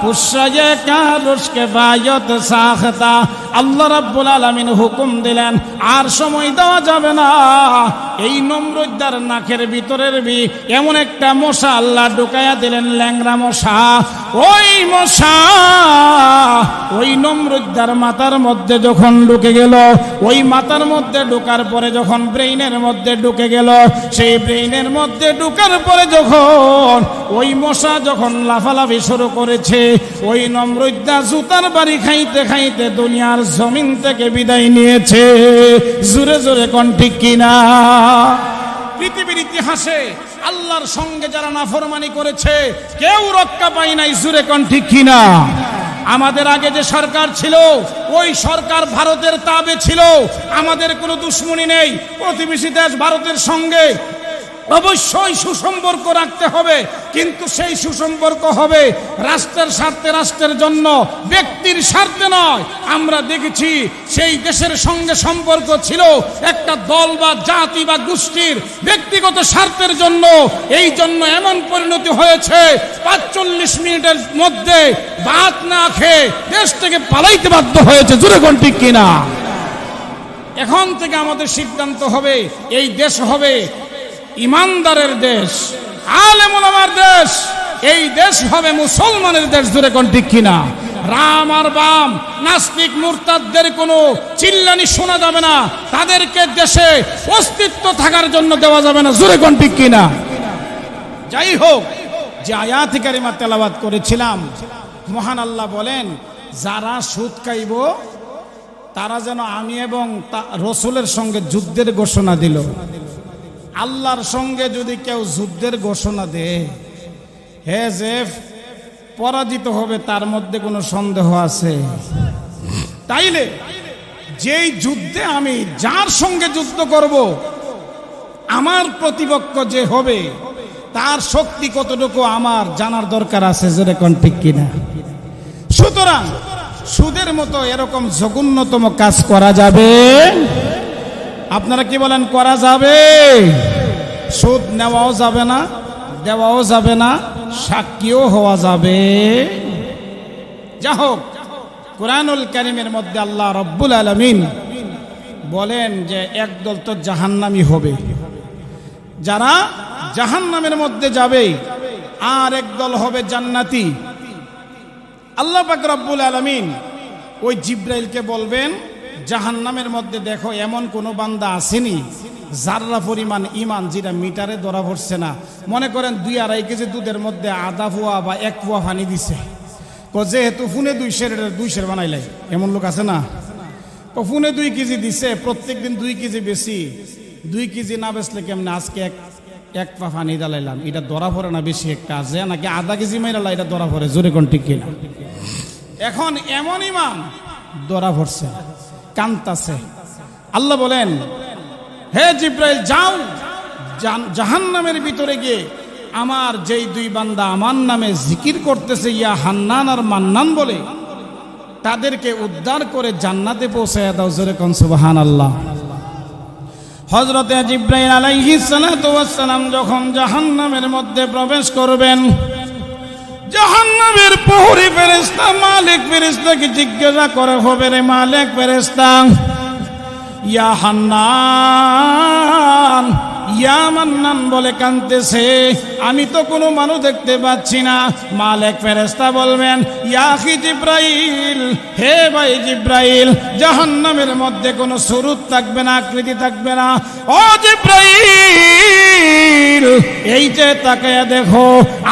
পুষ্যয়ে কারুশকে বায়ত সাখতা। আল্লাহ রাব্বুল আলামিন হুকুম দিলেন আর সময় দেওয়া যাবে না। এই নমরুদ্দার নাকের ভিতরের এমন একটা মশা আল্লাহ ঢুকাইয়া দিলেন, ল্যাংরা মশা। ওই মশা ওই নমরুদ্দার মাথার মধ্যে যখন ঢুকে গেল, ওই মাথার মধ্যে ঢোকার পরে যখন ব্রেইনের মধ্যে ঢুকে গেল, সেই ব্রেইনের মধ্যে ঢোকার পরে যখন ওই মশা যখন লাফালাফি শুরু করেছে, ওই নমরুদ্দা জুতার বাড়ি খাইতে খাইতে দুনিয়ার জমিন থেকে বিদায় নিয়েছে। জোরে জোরে কোন ঠিক কিনা? পৃথিবীর ইতিহাসে আল্লাহর সঙ্গে যারা নাফরমানি করেছে কেউ রক্ষা পায় নাই। জোরে কোন ঠিক কিনা? আমাদের আগে যে সরকার ছিল ওই সরকার ভারতের তাবে ছিল। আমাদের কোনো দুশ্মনী নেই। প্রতিবেশী দেশ ভারতের সঙ্গে অবশ্যই সুসম্পর্ক রাখতে হবে, কিন্তু সেই সুসম্পর্ক হবে রাষ্ট্রের স্বার্থে, রাষ্ট্রের জন্য, ব্যক্তির স্বার্থে নয়। আমরা দেখেছি সেই দেশের সঙ্গে সম্পর্ক ছিল একটা দল বা জাতি বা গোষ্ঠীর ব্যক্তিগত স্বার্থের জন্য। এই জন্য এমন পরিণতি হয়েছে ৪৫ মিনিটের মধ্যে ভাত না খেয়ে দেশ থেকে পালাইতে বাধ্য হয়েছে। জোরে কোন ঠিক কিনা? এখন থেকে আমাদের সিদ্ধান্ত হবে এই দেশ হবে ইমানদারের দেশ, আলেম ওলামার দেশ। এই দেশ হবে মুসলমানের দেশ। জোরে কোন ঠিক কিনা? রাম আর বাম, নাস্তিক মুরতাদদের কোনো চিল্লানি শোনা যাবে না। তাদেরকে দেশে অস্তিত্ব থাকার জন্য দেওয়া যাবে না। জোরে কোন ঠিক কিনা? যাই হোক, যে আয়াত কারিমা তেলাওয়াত করেছিলাম, মহান আল্লাহ বলেন যারা সুদ খাইব তারা যেন আমি এবং রসুলের সঙ্গে যুদ্ধের ঘোষণা দিল। আল্লাহর সঙ্গে যদি কেউ যুদ্ধের ঘোষণা দেয়, হে যে পরাজিত হবে তার মধ্যে কোনো সন্দেহ আছে? তাইলে যেই যুদ্ধে আমি যার সঙ্গে যুদ্ধ করব, আমার প্রতিপক্ষ যে হবে তার শক্তি কতটুকু আমার জানার দরকার আছে। যেরকম ঠিক কিনা? সুতরাং সুদের মতো এরকম জঘন্যতম কাজ করা যাবে? আপনারা কি বলেন? করা যাবে? সুদ নেওয়াও যাবে না, দেওয়াও যাবে না, সাক্ষীও হওয়া যাবে। যা হোক, কুরআনুল কারীমের মধ্যে আল্লাহ রাব্বুল আলামিন বলেন যে একদল তো জাহান্নামী হবে, যারা জাহান্নামের মধ্যে যাবে, আর একদল হবে জান্নাতি। আল্লাহ পাক রব্বুল আলামিন ওই জিব্রাইলকে বলবেন জাহান্নামের মধ্যে দেখো এমন কোন বান্দা আসেনি যাররা পরিমাণ ইমান যেটা মিটারে ধরা পড়ছে না। মনে করেন 2-2.5 কেজি দুধের মধ্যে আধা পোয়া বা 1 পোয়া পানি দিছে, যেহেতু ফুনে 200 বানাইলাই, এমন লোক আছে না? ফুনে 2 কেজি দিছে, প্রত্যেকদিন 2 কেজি বেশি, 2 কেজি না বেচলে কেমনে? আজকে এক পা পানি ডালাইলাম, এটা ধরা পড়ে না বেশি একটা আছে নাকি আধা কেজি মাইরালা এটা ধরা পড়ে? জোরে কোন ঠিক কিনা? এখন এমন ইমান ধরা পড়ছে, কান্তাছে। আল্লাহ বলেন হে জিব্রাইল যাও জাহান্নামের ভিতরে গিয়ে আমার যেই 2 বান্দা আমার নামে জিকির করতেছে ইয়া হান্নান আর মান্নান বলে, তাদেরকে উদ্ধার করে জান্নাতে পৌঁছায় দাও। জোরে কোন সুবহানাল্লাহ। হযরতে জিব্রাইল আলাইহিস সালাতু ওয়াস সালাম যখন জাহান্নামের মধ্যে প্রবেশ করবেন, জাহান্নামের প্রহরী ফেরেশতা মালিক ফেরেশতাকে জিজ্ঞাসা করে হবে, রে মালিক ফেরেশতা, ইয়া হান্নান ইয়া মান্নান বলে কাঁদতেছে, আমি তো কোনো মানুষ দেখতে পাচ্ছি না। মালিক ফেরেশতা বলবেন, ইয়া আখি জিব্রাইল, হে ভাই জিব্রাইল, জাহান্নামের মধ্যে কোনো সুরুত থাকবে না, আকৃতি থাকবে না। ও জিব্রাইল, এই যে তাকায়া দেখো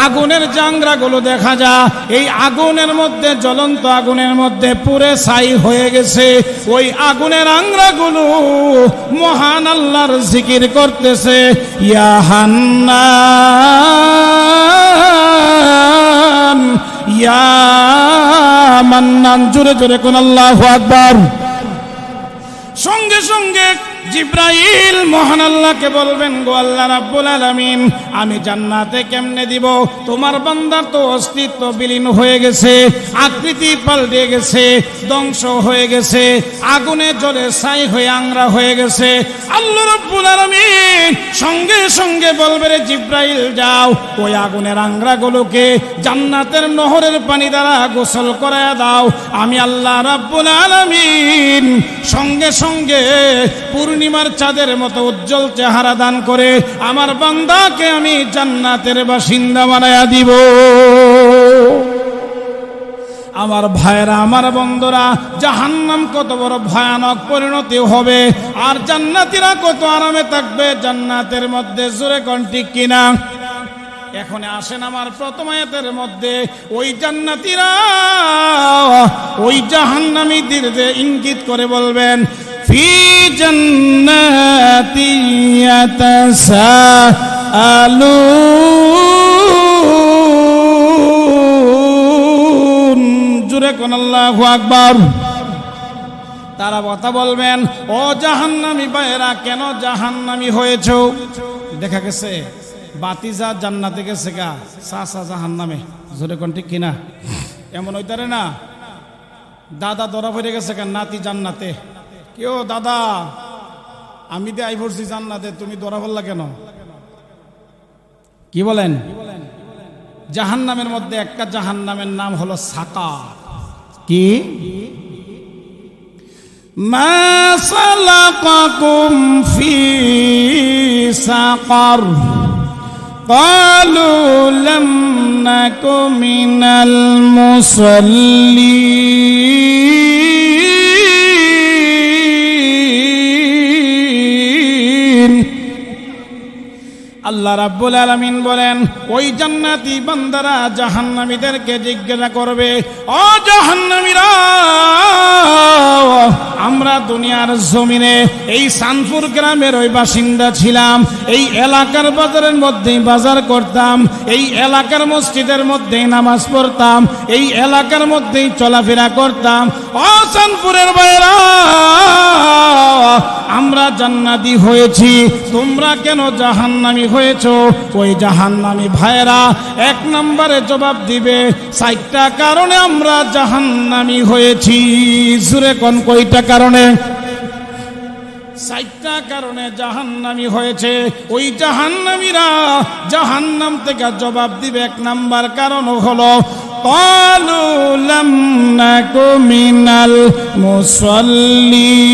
আগুনের জাংরাগুলো দেখা যায়, এই আগুনের মধ্যে, জ্বলন্ত আগুনের মধ্যে পুরে ছাই হয়ে গেছে। ওই আগুনের আংরাগুলো মহান আল্লাহর জিকির করতেছে, ইয়া হান্নান ইয়া মান্নান। জোরে জোরে কোন আল্লাহু আকবার। সঙ্গে সঙ্গে জিব্রাইল মহান আল্লাহকে বলবেন, গো আল্লাহ রাব্বুল আলামিন, আমি জান্নাতে কেমনে দিব? তোমার বান্দার তো অস্তিত্ব বিলীন হয়ে গেছে, আকৃতি পাল্টে গেছে, ধ্বংস হয়ে গেছে, আগুনে জ্বলে ছাই হয়ে আংরা হয়ে গেছে। আল্লাহ রাব্বুল আলামিন সঙ্গে সঙ্গে বলবে, রে জিব্রাইল যাও, ওই আগুনের আংরাগুলোকে জান্নাতের নহরের পানি দ্বারা গোসল করায়া দাও। আমি আল্লাহ রাব্বুল আলামিন সঙ্গে সঙ্গে পূর্ণিমার চাঁদের মতো উজ্জ্বল চেহারা দান করে আমার বান্দাকে আমি জান্নাতের বাসিন্দা বানায়া দিব। আমার ভাইরা, আমার বন্ধুরা, জাহান্নাম কত বড় ভয়ানক পরিণতি হবে, আর জান্নাতীরা কত আরামে থাকবে জান্নাতের মধ্যে। জোরে কোন ঠিক কিনা? এখন আসেন আমার প্রথম আয়াতের মধ্যে ওই জান্নাতীরা ওই জাহান্নামীদের ইঙ্গিত করে বলবেন, ফি জান্নাতি ইয়াতাসাআলুন। জোরে কোন আল্লাহু আকবার। তারা কথা বলবেন, ও জাহান্নামী ভাইরা, কেন জাহান্নামী হয়েছো? দেখা গেছে বাতিজা জান্নাতে গেছে গা, চাচা জাহান্নামে। জোরে কোন ঠিক কিনা? এমন হইতারে না, দাদা ধরা পড়ে গেছে গা, নাতি জান্নাতে। কেউ দাদা, আমি দিয়ে আই পড়ছি জান্নাতে, তুমি ধরা পড়লা কেন? কি বলেন? জাহান্নামের মধ্যে একটা জাহান্নামের নাম হলো সাকার। কি? মা সালাকাকুম ফি সাকার ক্বালু লাম নাকু মিনাল মুসাল্লিন। আল্লাহ রাব্বুল আলামিন বলেন, ওই জান্নাতি বান্দারা জাহান্নামীদেরকে জিজ্ঞাসা করবে, ও জাহান্নামীরা, আমরা দুনিয়ার জমিনে এই সানপুর গ্রামের ওই বাসিন্দা ছিলাম, এই এলাকার বাজারের মধ্যেই বাজার করতাম, এই এলাকার মসজিদের মধ্যেই নামাজ পড়তাম, এই এলাকার মধ্যেই চলাফেরা করতাম। ও সানপুরের বাইরা, আমরা জান্নাতি হয়েছি, তোমরা কেন জাহান্নামী হয়েছো? ওই জাহান্নামী ভাইরা এক নম্বরে জবাব দিবে, 4টা কারণে আমরা জাহান্নামী হয়েছি। জোরে কোন কয়টা কারণে? 4টা কারণে জাহান্নামী হয়েছে। ওই জাহান্নামীরা জাহান্নাম থেকে জবাব দিবে, 1 নম্বর কারণ হলো ক্বালু লাম নাকু মিনাল মুসাল্লিন।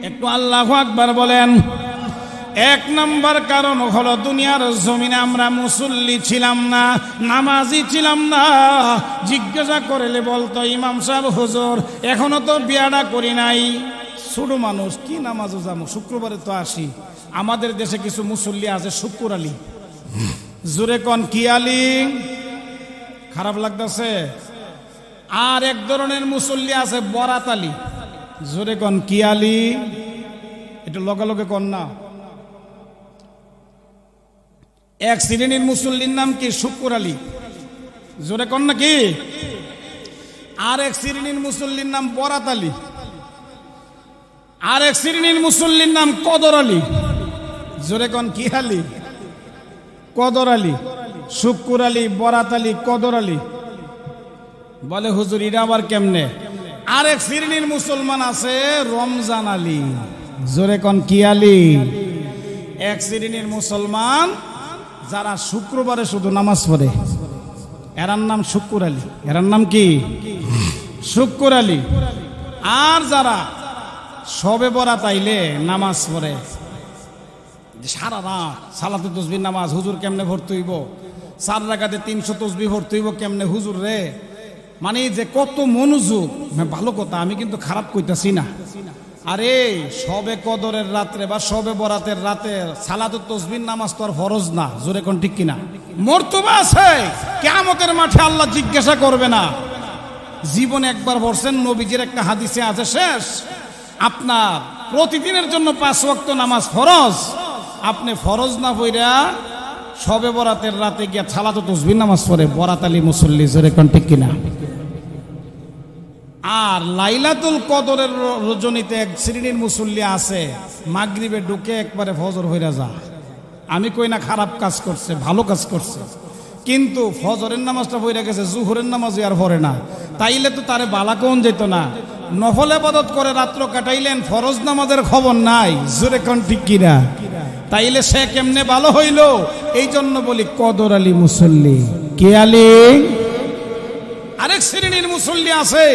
একটু আল্লাহু আকবার বলেন। 1 নম্বর কারণ হলো দুনিয়ার জমিনে আমরা মুসল্লি ছিলাম না, নামাজি ছিলাম না। জিজ্ঞাসা করলে বলতো, ইমাম সাহেব হুজুর এখনো তো বিয়াটা করি নাই, ছোট মানুষ, কি নামাজও যাবো, শুক্রবারে তো আসি। আমাদের দেশে কিছু মুসল্লি আছে শুক্র আলী। জোরে কন কি আলী? খারাপ লাগতেছে। আর এক ধরনের মুসল্লি আছে বরাত আলী। জোরে কন কি আলী? একটু লগে কন না। এক শ্রেণীর মুসল্লির নাম কি? শুক্র আলী। জোরে কন না কি? আর এক শ্রেণীর মুসল্লির নাম বরাত আলী। আর এক শ্রেণীর মুসল্লির নাম কদর আলী। জোরে কন কি আলী? কদর আলী। শুক্র আলী, বরাত আলী, কদর আলী। বলে হুজুর এটা আবার কেমনে? আর এক শ্রেণীর মুসলমান আছে রমজান আলী। জোরে কন কি আলী? এক শ্রেণীর মুসলমান যারা শুক্রবারে শুধু নামাজ পড়ে, এরার নাম শুক্র আলী। এরার নাম কি? শুক্র আলী। আর যারা সবে বরাত আইলে নামাজ পড়ে, সারা রাত সালাতে তসবিহ নামাজ, হুজুর কেমনে ভর্তি হইব, 4 রাকাতে 300 তসবিহ ভর্তি হইব কেমনে হুজুর রে? মানে যে কত মনোযোগ। ভালো কথা, আমি কিন্তু খারাপ কইতাছি না। আরে সবে কদরের রাত্রে বা সবে বরাতের রাতে সালাতুত তসবিহ নামাজ তো আর ফরজ না। জোরে কোন ঠিক কিনা? মর্তবা আছে, কিয়ামতের মাঠে আল্লাহ জিজ্ঞাসা করবে না। জীবনে একবার পড়ছেন, নবীজির একটা হাদিসে আছে, শেষ। আপনার প্রতিদিনের জন্য 5 ওয়াক্ত নামাজ ফরজ, আপনি ফরজ না পড়া শবে বরাতের রাতে গিয়া সালাতুত তাসবিহ নামাজ পড়ে বরাত আলী মুসল্লি, জোরে কোন ঠিক কিনা? আর লাইলাতুল কদরের রজনীতে এক শ্রেণীর মুসল্লি আছে, মাগরিবে ঢুকে একবারে ফজর হইরা যা। আমি কই না খারাপ কাজ করছে, ভালো কাজ করছে, কিন্তু ফজরের নামাজটা পড়ে গেছে, জুহরের নামাজ আর পড়ে না। তাইলে তো তারে বালা কোন যেত না, নফল ইবাদত করে রাত্র কাটাইলেন, ফরজ নামাজের খবর নাই, জোরে কোন ঠিক কিনা? তাইলে সে কেমনে ভালো হইল? এই জন্য বলি কদর আলী মুসল্লি। কে আলী? আরেক শ্রেণীর মুসল্লি আছে,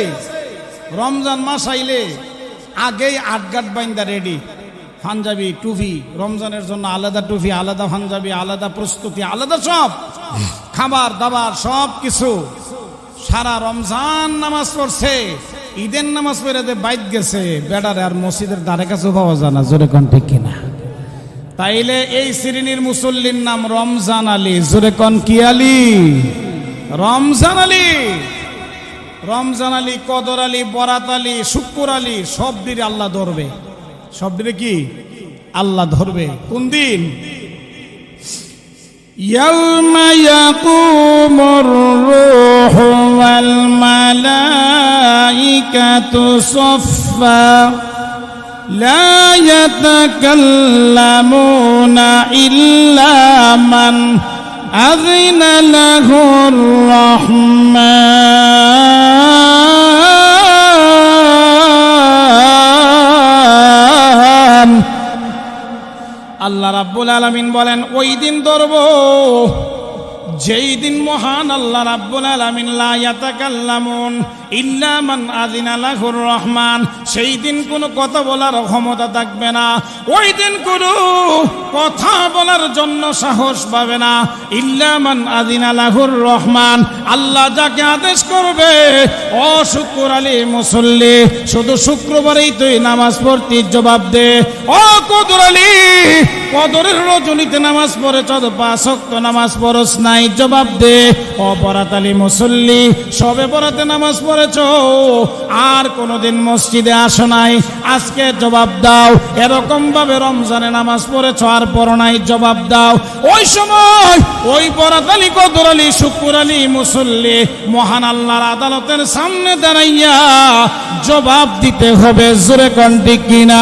রমজান মাস আইলে আগেই আটগাট বাইন্দা রেডি, পাঞ্জাবি টুপি, রমজানের জন্য আলাদা টুপি, আলাদা পাঞ্জাবি, আলাদা প্রস্তুতি, আলাদা সব খাবার দাবার সব কিছু। সারা রমজান নামাজ পড়ছে, ঈদের নামাজ পড়ে বাইত গেছে, বেড়ারে আর মসজিদের দ্বারে কাছে পাওয়া যায় না, জোরে কোন ঠিক কিনা? তাইলে এই শ্রেণীর মুসল্লির নাম রমজান আলী, জোরে কোন কি আলী? রমজান আলী। রমজান আলী, কদর আলী, বরাত আলী, শুক্র আলী, সব দিনে আল্লাহ ধরবে, সব দিনে কি আল্লাহ ধরবে? কোন দিন? ইয়াউমা ইয়াকুমুর রূহু ওয়াল মালাইকাতু সাফফা লা ইয়াতাকাল্লামুনা ইল্লা মান আযিনা লাহুর রাহমান। আল্লাহ রাব্বুল আলামিন বলেন ওই দিন ধরব যেই দিন মহান আল্লাহ রাব্বুল আলামিন লা ইয়াতাকাল্লামুন ইল্লা মান আযিনা লাহুর রহমান, সেই দিন কোনো কথা বলার ক্ষমতা থাকবে না, ওই দিন কোনো কথা বলার জন্য সাহস পাবে না। ইল্লা মান আযিনা লাহুর রহমান, আল্লাহ যাকে আদেশ করবে, ও শুক্র আলী মুসল্লি, শুধু শুক্রবারেই তুই নামাজ পড়তে জবাব দে। ও কদর আলী, কদরের রজনীতে নামাজ পড়েছ, 5 ওয়াক্ত নামাজ পড়স নাই, জবাব দে। ও বরাত আলী মুসল্লি, সবে বরাতে নামাজ পড়েছ, আর কোনোদিন মসজিদে আসো নাই, আজকে জবাব দাও। এরকম ভাবে রমজানে নামাজ পড়েছ আর পড়ো নাই, জবাব দাও। ওই সময় ওই বরাত আলী, কদর আলী, শুক্র আলী মুসল্লি মহান আল্লাহর আদালতের সামনে দাঁড়াইয়া জবাব দিতে হবে, জোরে কোন ঠিক কিনা?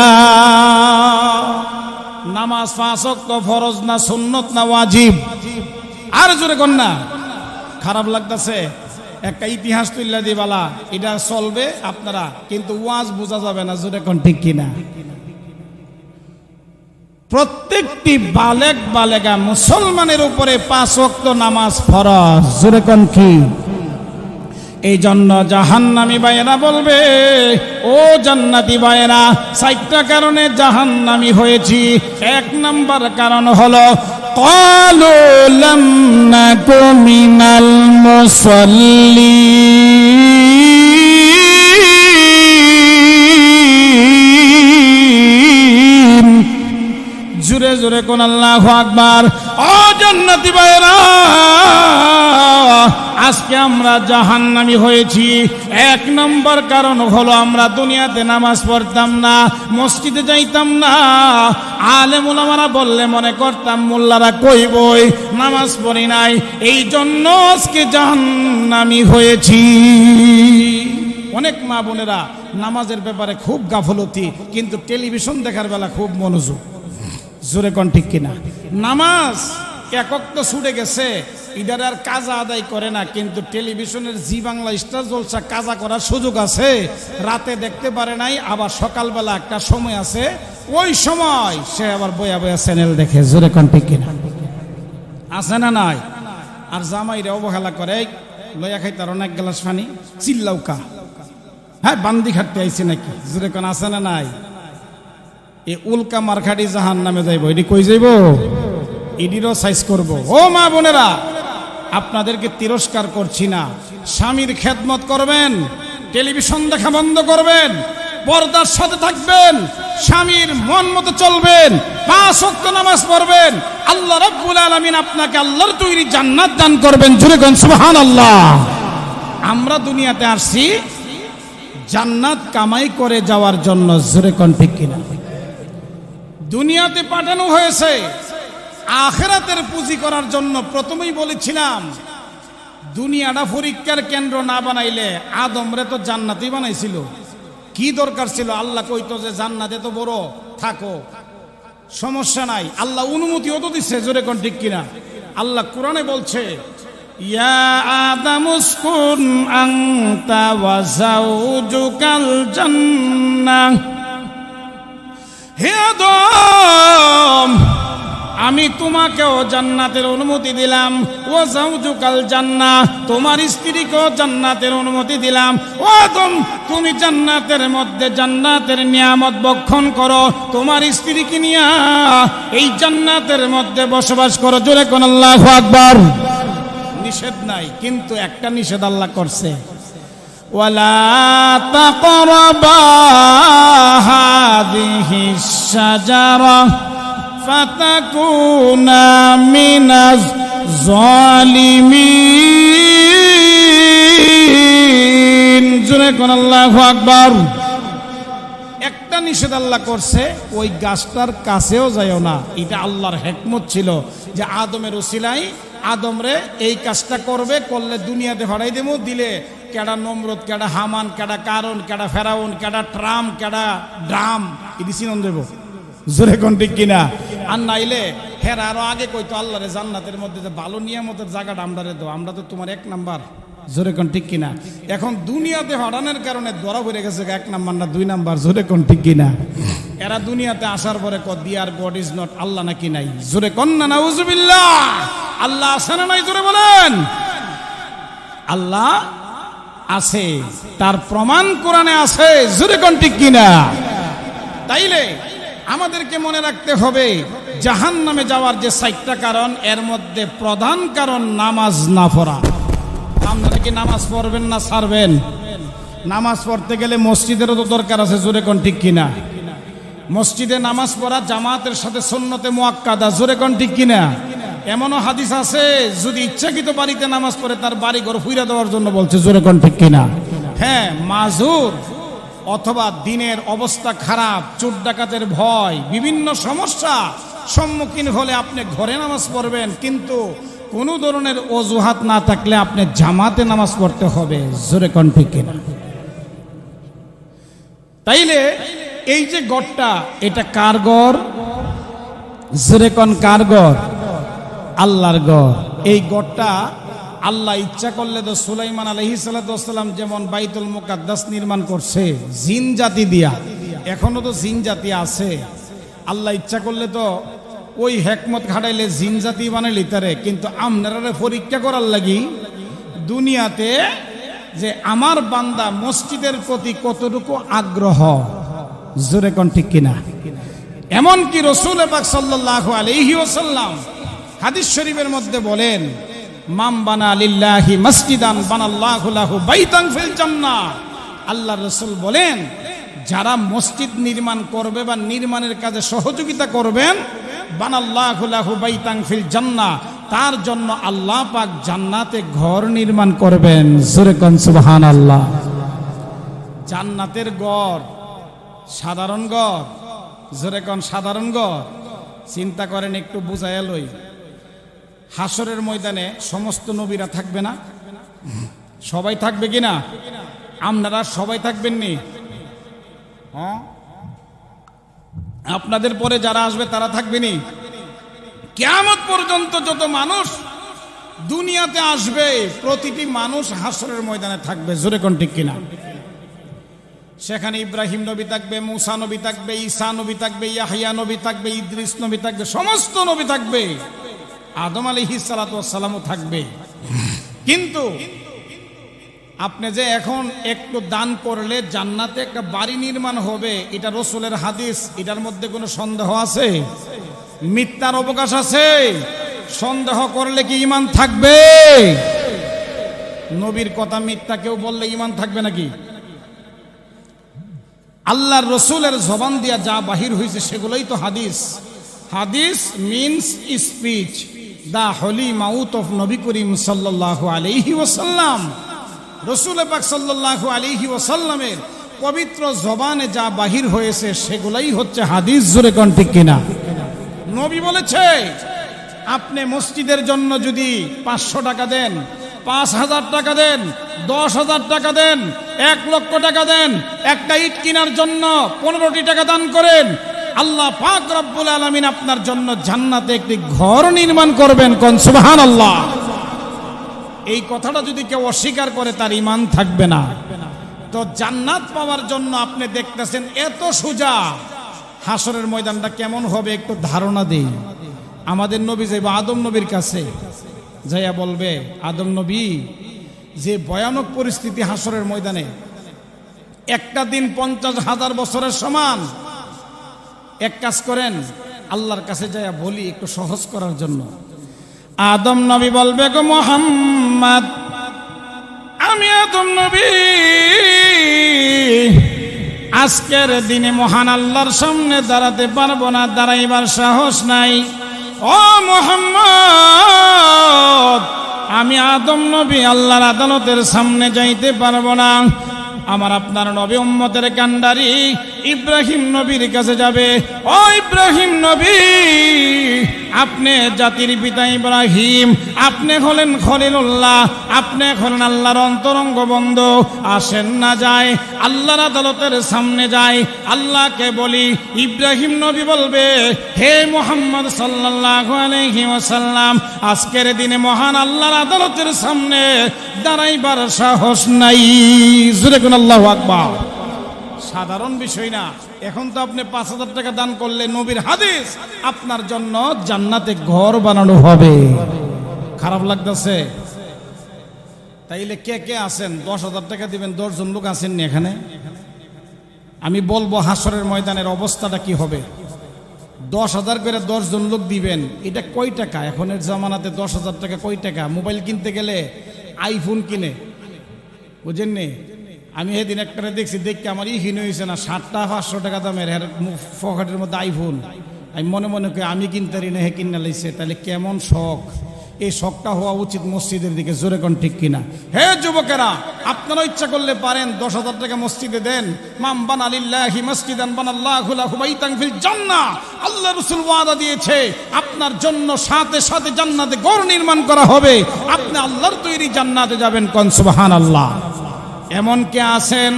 নামাজ 5 ওয়াক্ত ফরজ না সুন্নত না ওয়াজিব? আর জোরে কোন না? খারাপ লাগতেছে? একটা ইতিহাস তুল্লা দিবালা, এটা চলবে আপনারা, কিন্তু ওয়াজ বোঝা যাবে না, জোরে কোন ঠিক কিনা? প্রত্যেকটি বালেক বালেগা মুসলমানের উপরে 5 ওয়াক্ত নামাজ ফরজ, জোরে কোন কি? এই জন্য জাহান্নামী ভাইয়েরা বলবে, ও জান্নাতি ভাইয়েরা, 4টা কারণে জাহান্নামী হয়েছি। 1 নাম্বার কারণ হলো ক্বালু লাম নাকু মিনাল মুসাল্লিন। জোরে জোরে কোন আল্লাহু আকবার। ও জান্নাতি ভাইয়েরা, আজকে আমরা জাহান্নামী হয়েছি। 1 নম্বর কারণ হলো আমরা দুনিয়াতে নামাজ পড়তাম না, মসজিদে যাইতাম না, আলেম ওলামারা বললে মনে করতাম মোল্লারা কইবই, নামাজ পড়ি নাই, এই জন্য আজকে জাহান্নামী হয়েছি। অনেক মা বোনেরা নামাজের ব্যাপারে খুব গাফলতি, কিন্তু টেলিভিশন দেখার বেলা খুব মনোযোগ, জোরে কোন ঠিক কিনা? নামাজ একক তো ছুটে গেছে, ইদার আর কাজা আদায় করে না, কিন্তু টেলিভিশনের জি বাংলা স্টার জলসা কাজা করার সুযোগ আছে, রাতে দেখতে পারে নাই, আবার সকালবেলা একটা সময় আছে, ওই সময় সে আবার বয়া বয়া চ্যানেল দেখে, জোরে কোন ঠিক কিনা? আছে না নাই? আর জামাইরে অবহেলা করে, লয়া খাই তার অনেক গ্লাস পানি, চিল্লাউকা, হ্যাঁ বান্দি খাটতে আইছে নাকি, জোরে কোন আছে না নাই? এ উল্কা মারখাটি জাহান নামে যাইব, এটি কই যাইব? এটিরও সাইজ করব। ও মা বোনেরা, আপনাদেরকে তিরস্কার করছি না, স্বামীর খেদমত করবেন, টেলিভিশন দেখা বন্ধ করবেন, পর্দার সাথে থাকবেন, স্বামীর মন মতো চলবেন, 5 ওয়াক্ত নামাজ পড়বেন, আল্লাহ রাব্বুল আলামিন আপনাকে আল্লাহর তৈরি জান্নাত দান করবেন, জোরে কোন সুবহানাল্লাহ। আমরা দুনিয়াতে আসছি জান্নাত কামাই করে যাওয়ার জন্য, জোরে কোন ঠিক কিনা? দুনিয়াতে পাঠানো হয়েছে আখিরাতের পুঁজি করার জন্য প্রথমেই বলেছিলাম দুনিয়াটা পরীক্ষার কেন্দ্র না বানাইলে আদমরে তো জান্নাতই বানাইছিল। কি দরকার ছিল? আল্লাহ কইতো যে জান্নাতে তো বড় থাকো, সমস্যা নাই। আল্লাহ অনুমতিও তো দিচ্ছে, জোরে কোন ঠিক কিনা? আল্লাহ কোরআনে বলছে ইয়া আদামুসকুন আনতা ওয়া যাওজুকাল জান্নাহ, হে আদম আমি তোমাকেও জান্নাতের অনুমতি দিলাম, ও যাওজুকাল জান্নাহ তোমার স্ত্রীকেও জান্নাতের অনুমতি দিলাম। ও আদম তুমি জান্নাতের মধ্যে জান্নাতের নিয়ামত ভক্ষণ করো, তোমার স্ত্রীকে নিয়ে এই জান্নাতের মধ্যে বসবাস করো। জোরে কোন আল্লাহু আকবার। নিষেধ নাই, কিন্তু একটা নিষেধ আল্লাহ করছে, ওয়ালা তাকরাবা হাযিহিশ শাজারা ফাতাকুনা মিনাজ জালিমিন। জোরে কোন আল্লাহু আকবার। একটা নিষেধ আল্লাহ করছে, ওই গাছটার কাছেও যায়ও না। এটা আল্লাহর হিকমত ছিল যে আদমের উসিলায় আদমরে এই কাজটা করবে, করলে দুনিয়াতে হরাই দেবো, দিলে কেডা নমরুদ, কেডা হামান, কেডা কারণ, কেডা ফেরাউন, কেডা ট্রাম, কেডা ড্রাম, ইদি চিনন দেব। জোরে কোন ঠিক কিনা? আর নাইলে হের আরো আগে কইতো আল্লাহরে জান্নাতের মধ্যে যে ভালো নিয়ামতের জায়গাটা আমরারে দাও, আমরা তো তোমার 1 নাম্বার। জোরে কোন ঠিক কিনা? এখন দুনিয়াতে হরানোর কারণে ধরা পড়ে গেছে 1 নাম্বার না 2 নাম্বার। জোরে কোন ঠিক কিনা? এরা দুনিয়াতে আসার পরে দিয়ার গড ইজ নট, আল্লাহ নাকি নাই। জোরে কোন না নাউজুবিল্লাহ। আল্লাহ আছে না নাই? জোরে বলেন। আল্লাহ আছে, তার প্রমাণ কোরআনে আছে। জোরে কোন ঠিক কিনা? তাইলে আমাদেরকে মনে রাখতে হবে জাহান্নামে যাওয়ার যে 4টা কারণ, এর মধ্যে প্রধান কারণ নামাজ না পড়া। আপনারা কি নামাজ পড়বেন না ছাড়বেন? নামাজ পড়তে গেলে মসজিদেরও তো দরকার আছে। জোরে কোন ঠিক কিনা? মসজিদে নামাজ পড়া জামাতের সাথে সুন্নতে মুআক্কাদা। জোরে কোন ঠিক কিনা? এমনও হাদিস আছে যদি ইচ্ছাকৃত বাড়িতে নামাজ পড়ে তার বাড়ি ঘর ফুইরা দেওয়ার জন্য বলছে। জোরে কোন ঠিক কিনা? হ্যাঁ, মাজুর অথবা দিনের অবস্থা খারাপ, চোর ডাকাতের ভয়, বিভিন্ন সমস্যা সম্মুখীন হলে আপনি ঘরে নামাজ পড়বেন, কিন্তু কোনো ধরনের অজুহাত না থাকলে আপনি জামাতে নামাজ পড়তে হবে। জোরে কোন ঠিক কিনা? তাইলে এই যে গড়টা, এটা কার গড়? জোরে কোন কার গড়? আল্লাহর গড়। এই গড়টা আল্লাহ ইচ্ছা করলে তো সুলাইমান আলাইহিস সালাতু ওয়াস সালাম যেমন বাইতুল মুকাদ্দাস নির্মাণ করছে জিন জাতি দিয়া, এখনো তো জিন জাতি আছে। আল্লাহ ইচ্ছা করলে তো ওই হিকমত খাটাইলে জিন জাতি বানাইলি তারে, কিন্তু আপনারা পরীক্ষা করার লাগি দুনিয়াতে যে আমার বান্দা মসজিদের প্রতি কতটুকু আগ্রহ। জোরে কোন ঠিক কিনা? এমনকি রাসূল পাক সাল্লাল্লাহু আলাইহি ওয়াসাল্লাম হাদিস শরীফের মধ্যে বলেন, মাম বানা লিল্লাহি মসজিদান বানাল্লাহু লাহু বাইতান ফিল জান্নাহ। আল্লাহর রাসূল বলেন, যারা মসজিদ নির্মাণ করবে বা নির্মাণের কাজে সহযোগিতা করবেন, বানাল্লাহু লাহু বাইতান ফিল জান্নাহ, তার জন্য আল্লাহ পাক জান্নাতে ঘর নির্মাণ করবেন। জোরে কোন সুবহানাল্লাহ। জান্নাতের ঘর সাধারণ ঘর? জোরে কোন সাধারণ ঘর? চিন্তা করেন, একটু বুঝাইয়া লই। হাসরের ময়দানে সমস্ত নবীরা থাকবে না? সবাই থাকবে কিনা? আপনারা সবাই থাকবেন নি? হ্যাঁ, আপনাদের পরে যারা আসবে তারা থাকবেনি? কিয়ামত পর্যন্ত যত মানুষ দুনিয়াতে আসবে প্রতিটি মানুষ হাসরের ময়দানে থাকবে। জোরে কোন ঠিক কিনা? সেখানে ইব্রাহিম নবী থাকবে, মুসা নবী থাকবে, ঈসা নবী থাকবে, ইয়াহইয়া নবী থাকবে, ইদ্রিস নবী থাকবে, সমস্ত নবী থাকবে, আদম আলাইহিস সালাতু ওয়াস সালামও থাকবে। কিন্তু আপনি যে এখন একটু দান করলে জান্নাতে একটা বাড়ি নির্মাণ হবে, এটা রাসূলের হাদিস, এটার মধ্যে কোনো সন্দেহ আছে? মিথ্যার অবকাশ আছে? সন্দেহ করলে কি ঈমান থাকবে? নবীর কথা মিথ্যা কেউ বললে ঈমান থাকবে নাকি? আল্লাহর রাসূলের জবান দিয়া যা বাহির হয়েছে সেগুলোই তো হাদিস। হাদিস means speech, the holy mouth of নবী করিম সাল্লাল্লাহু আলাইহি ওয়াসাল্লাম। রাসূল পাক সাল্লাল্লাহু আলাইহি ওয়াসাল্লামের পবিত্র জবানে যা বাহির হয়েছে সেগুলাই হচ্ছে হাদিস। জোরে কোন ঠিক কিনা? নবী বলেছে আপনি মসজিদের জন্য যদি 500 টাকা দেন, 5,000 টাকা দেন, 10,000 টাকা দেন, 1 লক্ষ টাকা দেন, একটা ইট কেনার জন্য 15টি টাকা দান করেন, আল্লাহ পাক রব্বুল আলামিন আপনার জন্য জান্নাতে একটি ঘর নির্মাণ করবেন। কোন সুবহানাল্লাহ। এই কথাটা যদি কেউ অস্বীকার করে তার ঈমান থাকবে না। তো জান্নাত পাওয়ার জন্য আপনি দেখতেছেন এত সোজা, হাসরের ময়দানটা কেমন হবে একটু ধারণা দেই। আমাদের নবী যাইব আদম নবীর কাছে, যাইয়া বলবে, আদম নবী, যে ভয়ানক পরিস্থিতি হাসরের ময়দানে, একটা দিন 50,000 বছরের সমান। এক কাজ করেন, আল্লাহর কাছে যাইয়া বলি একটু সহজ করার জন্য। আদম নবী বলবে, গো মুহাম্মদ, আমি আদম নবী আজকের দিনে মহান আল্লাহর সামনে দাঁড়াতে পারবো না, দাঁড়াইবার সাহস নাই। ও মুহাম্মদ, আমি আদম নবী আল্লাহর আদালতের সামনে যাইতে পারবো না। আমার আপনার নবী উম্মতের কান্ডারি ইব্রাহিম নবীর কাছে যাবে। ও ইব্রাহিম নবী, আপনি জাতির পিতা ইব্রাহিম, আপনি হলেন খলিলুল্লাহ, আপনি হলেন আল্লাহর অন্তরঙ্গ বন্ধু। আসেন না যায়, আল্লাহর আদালতের সামনে যায়, আল্লাহকে বলি। ইব্রাহিম নবী বলবে, হে মুহাম্মদ সাল্লাল্লাহু আলাইহি ওয়াসাল্লাম, আজকের দিনে মহান আল্লাহর আদালতের সামনে দাঁড়াইবার সাহস নাই। জোরে কোন আল্লাহু আকবার। সাধারণ বিষয় না। এখন তো আপনি 5,000 টাকা দান করলে নবীর হাদিস আপনার জন্য জান্নাতে ঘর বানানো হবে। খারাপ লাগতেছে? তাইলে কে কে আছেন 10,000 টাকা দিবেন? 10 জন লোক আছেন নি এখানে? আমি বলবো হাসরের ময়দানের অবস্থাটা কি হবে। 10,000 করে 10 জন লোক দিবেন, এটা কয় টাকা? এখনের জামানাতে 10,000 টাকা কয় টাকা? মোবাইল কিনতে গেলে আইফোন কিনে, বুঝেননি? আমি সেদিন একটা দেখছি, দেখতে আমার হিন হয়েছে না, 7,500 টাকা দামের পকেটের মধ্যে আইফোন। আমি মনে মনে করি আমি কিনতে পারি না, হে কিনা লাইছে। তাহলে কেমন শখ! এই শখটা হওয়া উচিত মসজিদের দিকে। জোরে কোন ঠিক কিনা? হে যুবকেরা, আপনারা ইচ্ছা করলে পারেন 10,000 টাকা মসজিদে দেন। মাম বানা লিল্লাহি মসজিদান বানাল্লাহু লাহু বাইতান ফিল জান্নাহ। আল্লাহ রাসূল ওয়াদা দিয়েছে আপনার জন্য সাথে সাথে জান্নাতে ঘর নির্মাণ করা হবে। আপনি আল্লাহর তৈরি জান্নাতে যাবেন। কোন সুবহানাল্লাহ। এমন কে আছেন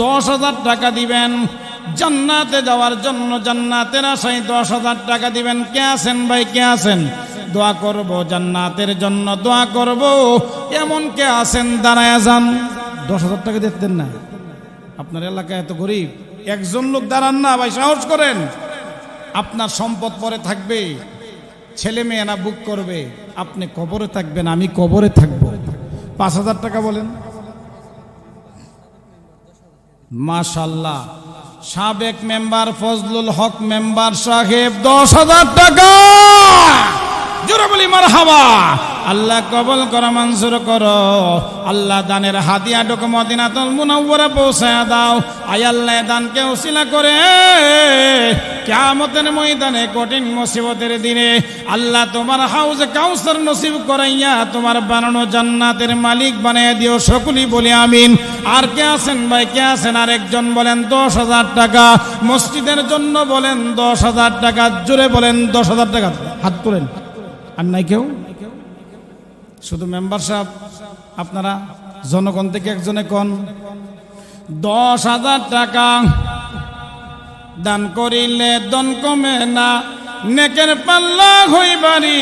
10,000 টাকা দিবেন জান্নাতে যাওয়ার জন্য, জান্নাতের আশায় 10,000 টাকা দিবেন? কে আছেন ভাই, কে আছেন? দোয়া করব জান্নাতের জন্য, দোয়া করব। এমন কে আছেন? দাঁড়ায়া যান। 10,000 টাকা দিতেন না? আপনার এলাকায় এত গরিব, একজন লোক দাঁড়ান না ভাই, সাহস করেন। আপনার সম্পদ পরে থাকবে, ছেলে মেয়ে না বুক করবে, আপনি কবরে থাকবেন, আমি কবরে থাকব। 5,000 টাকা বলেন। মাশাআল্লাহ, সাবেক মেম্বার ফজলুল হক মেম্বার সাহেব 10,000 টাকা। জোরে বলি মারহাবা। আল্লাহ কবুল করো, মঞ্জুর করো। আল্লাহ দানের হাদিয়াটুকু মদিনাতুল মুনাওয়ারা পৌঁছায়া দাও। আয় আল্লাহ দানকে উসিলা করে কিয়ামতের ময়দানে কঠিন মুসিবতের দিনে আল্লাহ তোমার হাউজে কাউসার নসিব করাইয়া তোমার বানানো জান্নাতের মালিক বানাইয়া দিও। সকলেই বলি আমিন। আর কে আছেন ভাই, কে আছেন? আরেকজন বলেন 10,000 টাকা মসজিদের জন্য বলেন 10,000 টাকা। জোরে বলেন 10,000 টাকা। হাত তোলেন। আর নাই কেউ? শুধু মেম্বার সাহেব আপনারা জনগণ থেকে একজনে কোন 10,000 টাকা দান করিলে দন কমে না, নেকের পাল্লা হইবারি।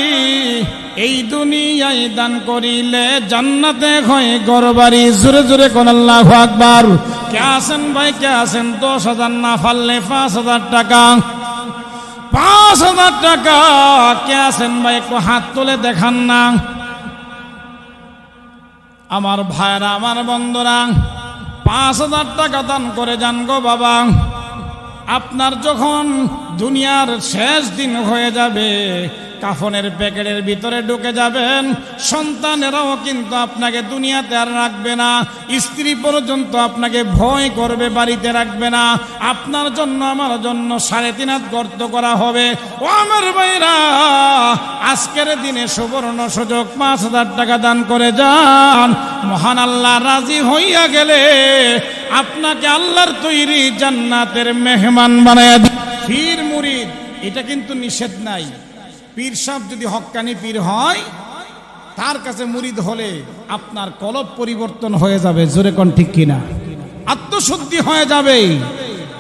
এই দুনিয়ায় দান করিলে জান্নাতে হয় ঘরবাড়ি। জোরে জোরে কোন আল্লাহু আকবার। কে আছেন ভাই, কে আছেন? 10,000 না পারলে 5,000 টাকা। 5,000 টাকা কে আছেন ভাই? একটু হাত তুলে দেখান না। আমার ভাইরা, আমার বন্ধুরা, 5,000 টাকা দান করে যান গো বাবা। আপনার যখন দুনিয়ার শেষ দিন হয়ে যাবে, কাফনের প্যাকেটের ভিতরে ঢুকে যাবেন, সন্তানেরাও কিন্তু আপনাকে দুনিয়াতে আর রাখবে না। স্ত্রী পর্যন্ত আপনাকে ভয় করবে, বাড়িতে রাখবে না। আপনার জন্য, আমার জন্য 3.5 হাত গর্ত করা হবে। ও আমার ভাইরা, আজকের দিনে সুবর্ণ সুযোগ, 5,000 টাকা দান করে যান। মহান আল্লাহ রাজি হইয়া গেলে আপনাকে আল্লাহর তৈরি জান্নাতের মেহমান বানায়া দিবেন। পীর মুরিদ এটা কিন্তু নিষেধ নাই। পীর সাহেব যদি হক্কানি পীর হয়, তার কাছে মুরিদ হলে আপনার কলব পরিবর্তন হয়ে যাবে, জোরে কোন ঠিক কিনা? আত্মশুদ্ধি হয়ে যাবে,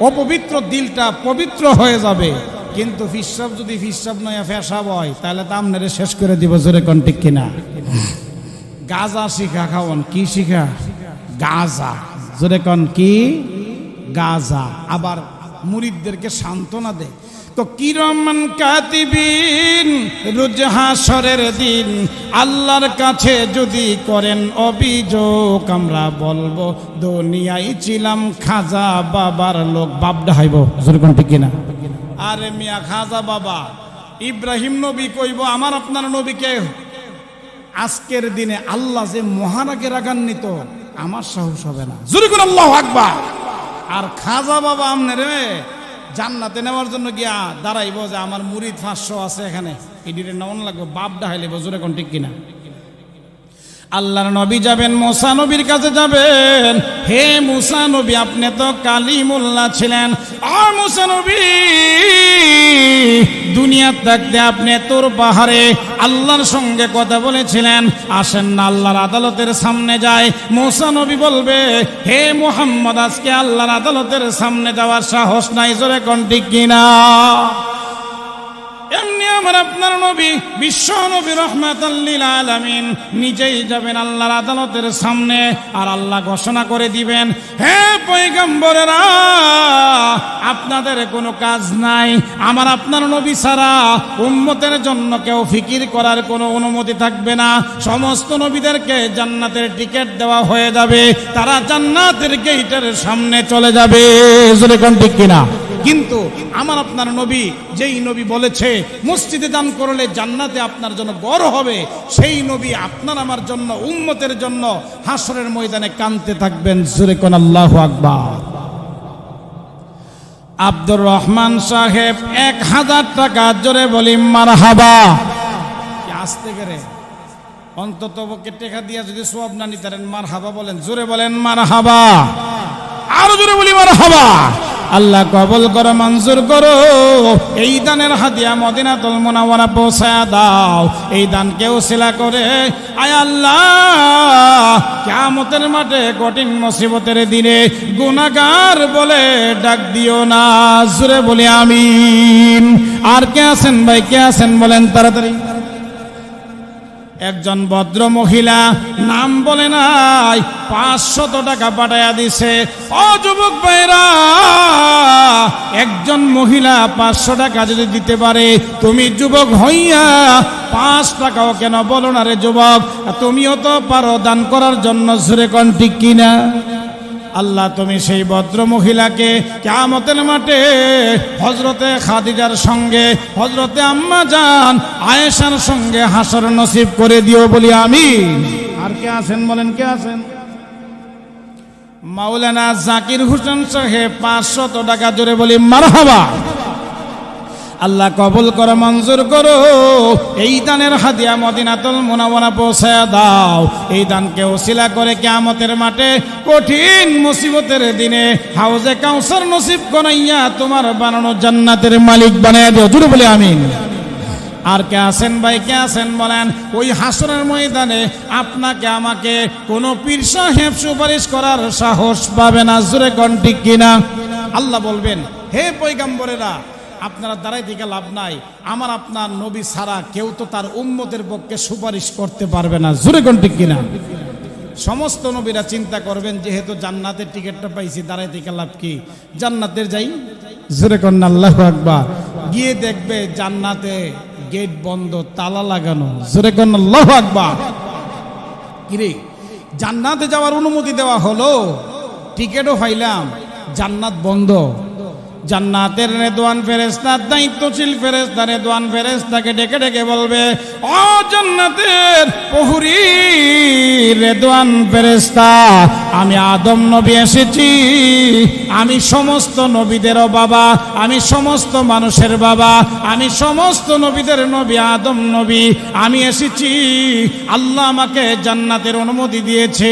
অপবিত্র দিলটা পবিত্র হয়ে যাবে। কিন্তু পীর সাহেব যদি পীর সাহেব নয় ফেসাব হয়, তাহলে তো আপনারে শেষ করে দিব, জোরে কোন ঠিক কিনা? গাজা শিখা খাওয়ান, কি শিখা? গাজা, জোরে কোন কি? গাজা। আবার মুরিদদেরকে সান্ত্বনা দেয়, তো কিরামান কাতিবিন রোজ হাশরের দিন আল্লাহর কাছে যদি করেন অভিযোগ, আমরা বলবো দুনিয়ায় ছিলাম খাজা বাবার লোক। বাপ ডাহাইব, জোরে কোন ঠিক কিনা? আরে মিয়া, খাজা বাবা ইব্রাহিম নবী কইব আমার আপনার নবীকে আজকের দিনে আল্লাহ যে মহারাগে রাগান্বিত, আমার সাহস হবে না, জোরে কোন আল্লাহু আকবার। আর খাজা বাবা আমনে জান্নাতে নেওয়ার জন্য গিয়া দাঁড়াইব যে আমার মুরিদ 500 আছে এখানে, এদিকে নাম লাগবে, বাপ ডাহাইলে জোরে কোন ঠিক কিনা? আল্লাহর নবী যাবেন, মুসা নবীর কাছে যাবেন। হে মুসা নবী, আপনি তো কালিমুল্লাহ ছিলেন। আর মুসা নবী দুনিয়া থাকতে আপনি তোর পাহাড়ে আল্লাহর সঙ্গে কথা বলেছিলেন, আসেন না আল্লাহর আদালতের সামনে যায়। মুসা নবী বলবে, হে মুহাম্মদ, আজকে আল্লাহর আদালতের সামনে যাওয়ার সাহস নাই, জোরে কোন ঠিক কিনা? এমনি আমার আপনার নবী বিশ্ব নবী রহমাতাল লিল আলামিন নিজেই যাবেন আল্লাহর আদালতের সামনে, আর আল্লাহ ঘোষণা করে দিবেন, হে পয়গম্বরেরা, আপনাদের কোনো কাজ নাই, আমার আপনার নবী ছাড়া উম্মতের জন্য কেউ ফিকির করার কোনো অনুমতি থাকবে না। সমস্ত নবীদেরকে জান্নাতের টিকিট দেওয়া হয়ে যাবে, তারা জান্নাতের গেটের সামনে চলে যাবে, জোরে কোন ঠিক কিনা? কিন্তু আমার আপনার নবী যেই নবী বলেছে মসজিদে দান করলে জান্নাতে আপনার জন্য বড় হবে, সেই নবী আপনার আমার জন্য, উম্মতের জন্য হাসরের ময়দানে কাঁদতে থাকবেন, জোরে কোন আল্লাহু আকবার। আব্দুর রহমান সাহেব 1000 টাকা, জোরে বলি মারহাবা। আসতে গেলে অন্তত টাকা দিয়া যদি সওয়াব না নিতেন, মারহাবা বলেন, জোরে বলেন মারহাবা, আরো জোরে বলি মারহাবা। আল্লাহ কবুল করো, মঞ্জুর করো। এই দানের হাদিয়া মদিনাতুল মুনাওয়ারা পৌঁছায়া দাও। এই দানকে ওসিলা করে আয় আল্লাহ, কিয়ামতের মাঠে কঠিন মুসিবতের দিনে গুনাহগার বলে ডাক দিও না, জোরে বলি আমিন। আর কে আছেন ভাই, কে আছেন বলেন তাড়াতাড়ি। একজন ভদ্র মহিলা, নাম বলে নাই, 500 টাকা পাঠাইয়া দিছে। ও যুবক ভাইরা, একজন মহিলা 500 টাকা যদি দিতে পারে, তুমি যুবক হইয়া 5 টাকাও কেন বলো না রে যুবক? তুমিও তো পারো দান করার জন্য, জোরে কোন ঠিক কিনা? আল্লাহ তুমি সেই ভদ্র মহিলাকে কিয়ামতের মাঠে হযরতে খাদিজার সঙ্গে, হযরতে আম্মা জান আয়েশার সঙ্গে হাসর নসিব করে দিও, বলি আমিন। আর কে আছেন বলেন, কে আছেন? মাওলানা জাকির হোসেন সাহেব 500 টাকা, জোরে বলি মারহাবা। আল্লাহ কবুল করো, মঞ্জুর করো। এই দানের হাদিয়া মদিনাতুল মুনাওয়ারা পৌঁছায়া দাও। এই দানকে ওসিলা করে কিয়ামতের মাঠে কঠিন মুসিবতের দিনে হাউজে কাউসার নসিব করাইয়া তোমার বানানো জান্নাতের মালিক বানাইয়া দিও, জোরে বলি আমিন। আর কে আছেন ভাই, কে আছেন বলেন? ওই হাসরের ময়দানে আপনাকে আমাকে কোনো পীর সাহেব সুপারিশ করার সাহস পাবে না, জোরে কোন ঠিক কিনা? আল্লাহ বলবেন, হে পয়গম্বরেরা, আপনারা দাঁড়াই থেকে লাভ নাই, আমার আপনার নবী ছাড়া কেউ তো তার উম্মতের পক্ষে সুপারিশ করতে পারবে না, জোরে কোন ঠিক কিনা? সমস্ত নবীরা চিন্তা করবেন, যেহেতু জান্নাতের টিকিটটা পাইছি, দাঁড়াই থেকে লাভ কি, জান্নাতের যাই, জোরে কোন আল্লাহু আকবার। গিয়ে দেখবে জান্নাতে গেট বন্ধ, তালা লাগানো, জোরে কোন আল্লাহু আকবার। কিরে, জান্নাতে যাওয়ার অনুমতি দেওয়া হলো, টিকিটও পাইলাম, জান্নাত বন্ধ। জান্নাতের রেদওয়ান ফেরেশতা, দায়িত্বশীল ফেরেশতা রেদওয়ান ফেরেশতাকে ডেকে ডেকে বলবে, ও জান্নাতের প্রহরী রেদওয়ান ফেরেশতা, আমি আদম নবী এসেছি, আমি সমস্ত নবীদেরও বাবা, আমি সমস্ত মানুষের বাবা, আমি সমস্ত নবীদের নবী আদম নবী, আমি এসেছি, আল্লাহ আমাকে জান্নাতের অনুমতি দিয়েছে।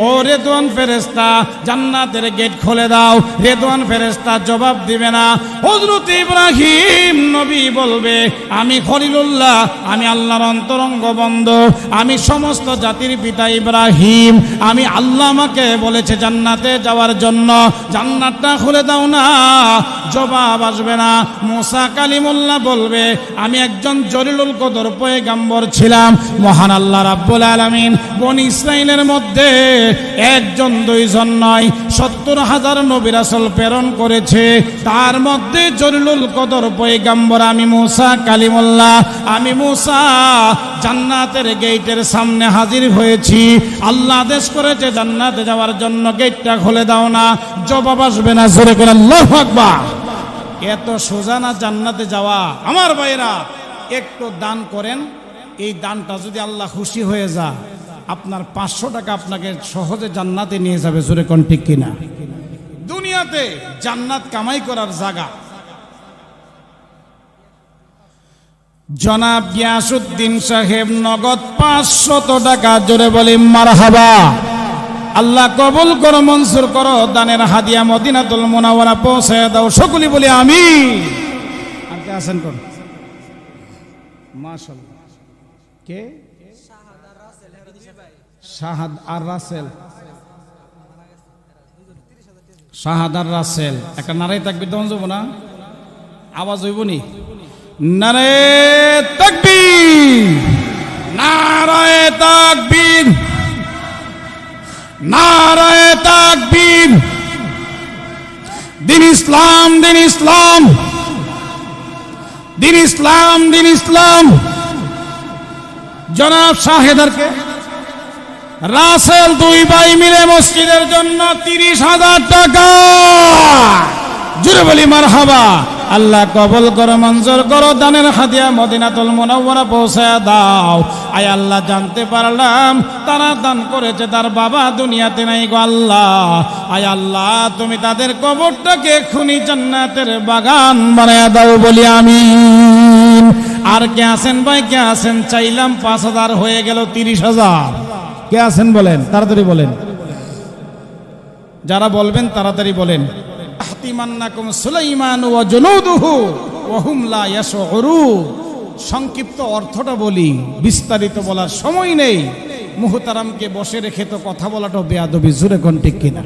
ও রেদওয়ান ফেরেশতা, জান্নাতের গেট খুলে দাও। রেদওয়ান ফেরেশতা জবাব দিবে, দিবে না। হযরত ইব্রাহিম নবী বলবে, আমি খলিলুল্লাহ, আমি আল্লাহর অন্তরঙ্গ বন্ধু, আমি সমস্ত জাতির পিতা ইব্রাহিম, আমি আল্লাহ আমাকে বলেছে জান্নাতে যাওয়ার জন্য, জান্নাতটা খুলে দাও না। জবাব আসবে না। মুসা কালিমুল্লাহ বলবে, আমি একজন জলিলুল কদর পয়গম্বর ছিলাম, মহান আল্লাহ রাব্বুল আলামিন বনি ইসরাইলের মধ্যে একজন দুইজন নয় ৭০,০০০ নবী রাসূল প্রেরণ করেছে, তার মধ্যে জলিলুল কদর পয়গম্বর আমি মুসা কালিমুল্লাহ, আমি মুসা জান্নাতের গেটের সামনে হাজির হয়েছি। আল্লাহ আদেশ করেছে জান্নাতে যাওয়ার জন্য, গেটটা খুলে দাও না। জবাব আসবে না। জোরে করে আল্লাহু আকবার। এত সোজা না জান্নাতে যাওয়া। আমার ভাইরা, একটু দান করেন, এই দানটা যদি আল্লাহ খুশি হয়ে যায়, আপনার ৫০০ টাকা আপনাকে সহজে জান্নাতে নিয়ে যাবে। জোরে কোন ঠিক কিনা? দুনিয়াতে জান্নাত কামাই করার জায়গা। জনাব গিয়াসউদ্দিন সাহেব নগদ ৫০০ টাকা, জোরে বলি মারহাবা। আল্লাহ কবুল করো, মঞ্জুর করো, দানের হাদিয়া মদিনাতুল মুনাওয়ারা পৌঁছে দাও। সকলে বলি আমিন। আর কে আছেন কোন? মাশাআল্লাহ। কে? শাহাদ আর রাসেল। শাহাদ আর রাসেল। একটা নারায়ে তাকবীর দেন যাব না? আওয়াজ হইব নি? নারায়ে তাকবীর, নারায়ে তাকবীর, নারায়ে তাকবীর। দিন ইসলাম, দিন ইসলাম, দিন ইসলাম, দিন ইসলাম। জনাব শাহেদারকে রাসেল দুই ভাই মিলে মসজিদের জন্য ৩০,০০০ টাকা। জুড়ে বলি মারহাবা। আল্লাহ কবুল করো, মঞ্জুর করো, দানের হাদিয়া মদিনাতুল মুনাওয়ারা পৌঁছায় দাও। আয় আল্লাহ, জানতে পারলাম তারা দান করেছে, তার বাবা দুনিয়াতে নাই গো আল্লাহ। আয় আল্লাহ, তুমি তাদের কবরটাকে এক্ষুনি জান্নাতের বাগান বানায় দাও বলি আমিন। আর কে আছেন ভাই, কে আছেন? চাইলাম ৫,০০০, হয়ে গেল ৩০,০০০। কে আছেন বলেন, তাড়াতাড়ি বলেন। যারা বলবেন তাড়াতাড়ি বলেন। আহতিমান্নাকুম সুলাইমান ওয়া জুনুদুহু ওয়া হুম লা ইয়াশউরুন। সংক্ষিপ্ত অর্থটা বলি, বিস্তারিত বলার সময় নেই। মুহতারামকে বসে রেখে তো কথা বলাটা বেয়াদবি। জোরে কোন ঠিক কিনা?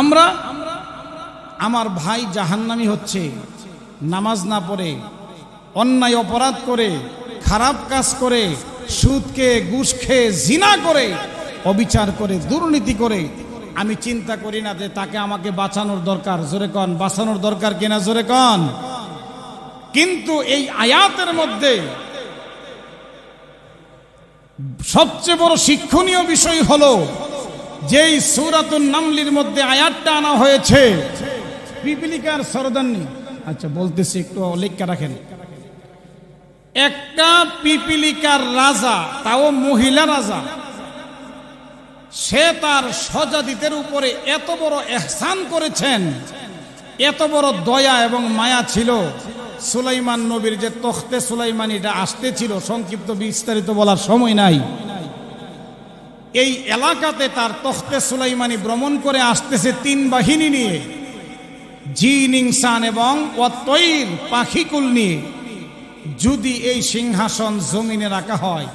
আমরা, আমার ভাই জাহান্নামী হচ্ছে নামাজ না পড়ে, অন্যায় অপরাধ করে, খারাপ কাজ করে, সুদ খেয়ে, ঘুষ খেয়ে, জিনা করে, অবিচার করে, দুর্নীতি করে। আমি চিন্তা করি না যে তাকে আমাকে বাঁচানোর দরকার। জোরে কন, বাঁচানোর দরকার কিনা? জোরে কন। কিন্তু এই আয়াতের মধ্যে সবচেয়ে বড় শিক্ষণীয় বিষয় হলো, যেই সূরাতুন নামলির মধ্যে আয়াতটা আনা হয়েছে, পিপিলিকার সরদারনি। আচ্ছা বলতেছি, একটু লেখা রাখেন। একটা পিপিলিকার রাজা, তাও মহিলা রাজা, সে তার স্বজাতিদের উপরে এত বড় ইহসান করেছেন, এত বড় দয়া এবং মায়া ছিল। সুলাইমান নবীর যে তখতে সুলাইমানিটা আসতে ছিল, সংক্ষিপ্ত বিস্তারিত বলার সময় নাই। এই এলাকাতে তার তখতে সুলাইমানি ভ্রমণ করে আসতেছে ৩ বাহিনী নিয়ে, জিন, ইনসান এবং ওয়াতয়র, পাখিকুল নিয়ে। যদি এই সিংহাসন জমিনে রাখা হয়,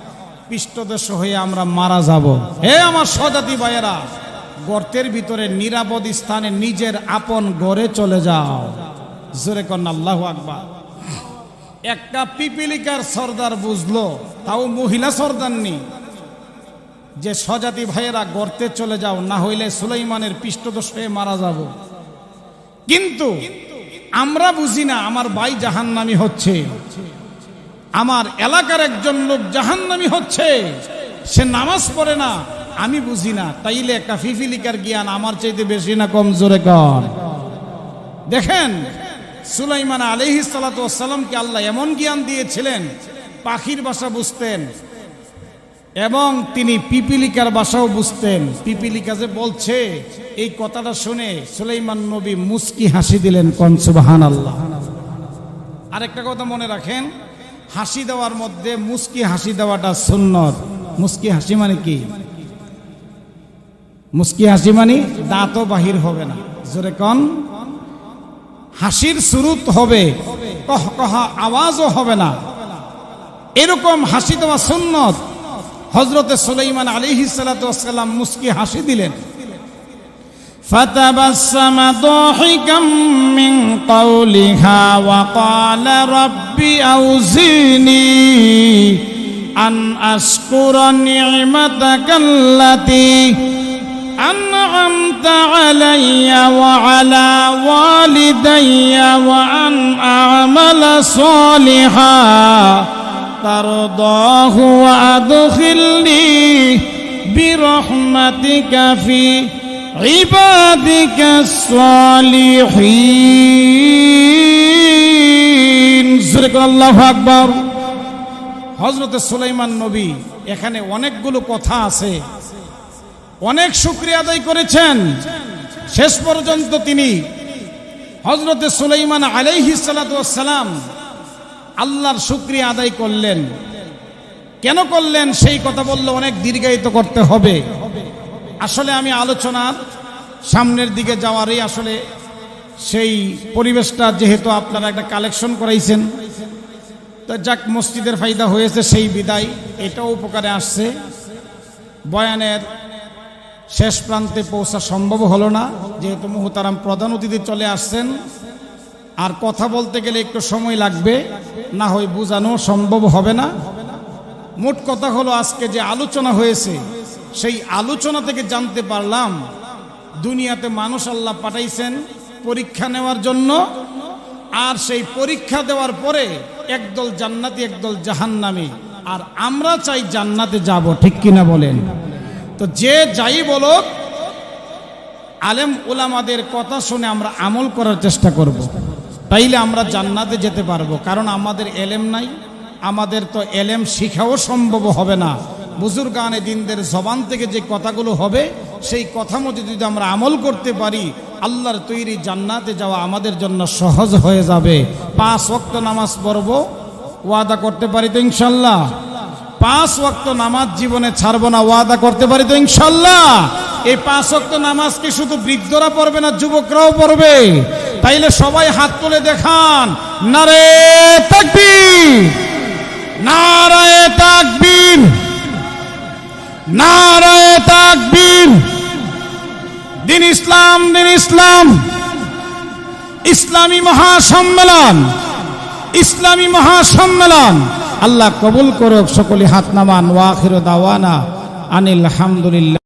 পৃষ্ঠদেশ হয়ে আমরা মারা যাব। হে আমার স্বজাতি ভাইয়েরা, গর্তের ভিতরে নিরাপদ স্থানে নিজের আপন ঘরে চলে যাও। জোরে কর আল্লাহু আকবার। একটা পিপিলিকার সর্দার বুঝলো, তাও মহিলা সর্দারনি, যে স্বজাতি ভাইয়েরা গর্তে চলে যাও, না হইলে সুলাইমানের পৃষ্ঠদেশ হয়ে মারা যাব। কিন্তু আমরা বুঝি না আমার ভাই জাহান্নামী হচ্ছে, আমার এলাকার একজন লোক জাহান্নামী হচ্ছে, সে নামাজ পড়ে না, আমি বুঝি না। তাইলে একটা পিপিলিকার জ্ঞান আমার চাইতে বেশি না কম? জোরে কর। দেখেন, সুলাইমান আলাইহিস সালাতু ওয়াস সালামকে আল্লাহ এমন জ্ঞান দিয়েছিলেন, পাখির ভাষা বুঝতেন এবং তিনি পিপিলিকার ভাষাও বুঝতেন। পিপিলিকা যে বলছে, এই কথাটা শুনে সুলাইমান নবী মুস্কি হাসি দিলেন। কোন সুবহানাল্লাহ। আরেকটা কথা মনে রাখেন, হাসি দেওয়ার মধ্যে মুস্কি হাসি দেওয়াটা সুন্নত। মুস্কি হাসি মানে কি? মুস্কি হাসি মানে দাঁতও বাহির হবে না। জোরে কন। হাসির সুরুত হবে, কহকহা আওয়াজও হবে না। এরকম হাসি দেওয়া সুন্নত। হযরতে সুলাইমান আলাইহিস সালাতু ওয়াস সালাম মুস্কি হাসি দিলেন। فتبسم ضاحكا من قولها وقال رب أوزعني أن أشكر نعمتك التي أنعمت علي وعلى والدي وأن أعمل صالحا ترضاه وأدخلني برحمتك في عبادك الصالحين। আল্লাহু আকবার। হযরত সুলাইমান নবী এখানে অনেকগুলো কথা আছে, অনেক শুকরিয়া আদায় করেছেন। শেষ পর্যন্ত তিনি হযরত সুলাইমান আলাইহিস সালাতু ওয়াস সালাম আল্লাহর শুকরিয়া আদায় করলেন। কেন করলেন সেই কথা বললে অনেক দীর্ঘায়িত করতে হবে। আসলে আমি আলোচনার সামনের দিকে যাওয়ারই আসলে সেই পরিবেশটা, যেহেতু আপনারা একটা কালেকশন করাইছেন, তো যাক মসজিদের ফায়দা হয়েছে সেই বিদায়, এটাও উপকারে আসছে। বয়ানের শেষ প্রান্তে পৌঁছা সম্ভব হলো না, যেহেতু মুহতারাম প্রধান অতিথি চলে আসছেন, আর কথা বলতে গেলে একটু সময় লাগবে, না হয় বোঝানো সম্ভব হবে না। মোট কথা হলো আজকে যে আলোচনা হয়েছে সেই আলোচনা থেকে জানতে পারলাম দুনিয়াতে মানুষ আল্লাহ পাঠাইছেন পরীক্ষা নেওয়ার জন্য, আর সেই পরীক্ষা দেওয়ার পরে একদল জান্নাতি একদল জাহান্নামী, আর আমরা চাই জান্নাতে যাব, ঠিক কিনা বলেন? তো যে যাই বলুক, আলেম উলামাদের কথা শুনে আমরা আমল করার চেষ্টা করব, তাইলে আমরা জান্নাতে যেতে পারবো। কারণ আমাদের এলেম নাই, আমাদের তো এলেম শিখাও সম্ভব হবে না। বুজুর্গানে দিনদের জবান থেকে যে কথাগুলো হবে সেই কথা মতো যদি আমরা আমল করতে পারি, আল্লাহর তৈরি জান্নাতে যাওয়া আমাদের জন্য সহজ হয়ে যাবে। 5 ওয়াক্ত নামাজ পড়ব, ওয়াদা করতে পারি তো ইনশাল্লাহ? 5 ওয়াক্ত নামাজ জীবনে ছাড়বো না, ওয়াদা করতে পারি তো ইনশাল্লাহ? এই 5 ওয়াক্ত নামাজ কি শুধু বৃদ্ধরা পড়বে না, যুবকরাও পড়বে? তাইলে সবাই হাত তুলে দেখান, নারে তাকবীর, নারায়ে তাকবীর, নারায়ে তাকবীর। দিন ইসলাম, দিন ইসলাম, ইসলামী মহাসম্মেলন, ইসলামী মহাসম্মেলন আল্লাহ কবুল করুক। সকলে হাত নামান। ওয়া আখিরু দাওয়ানা আনিল হামদুলিল্লাহ।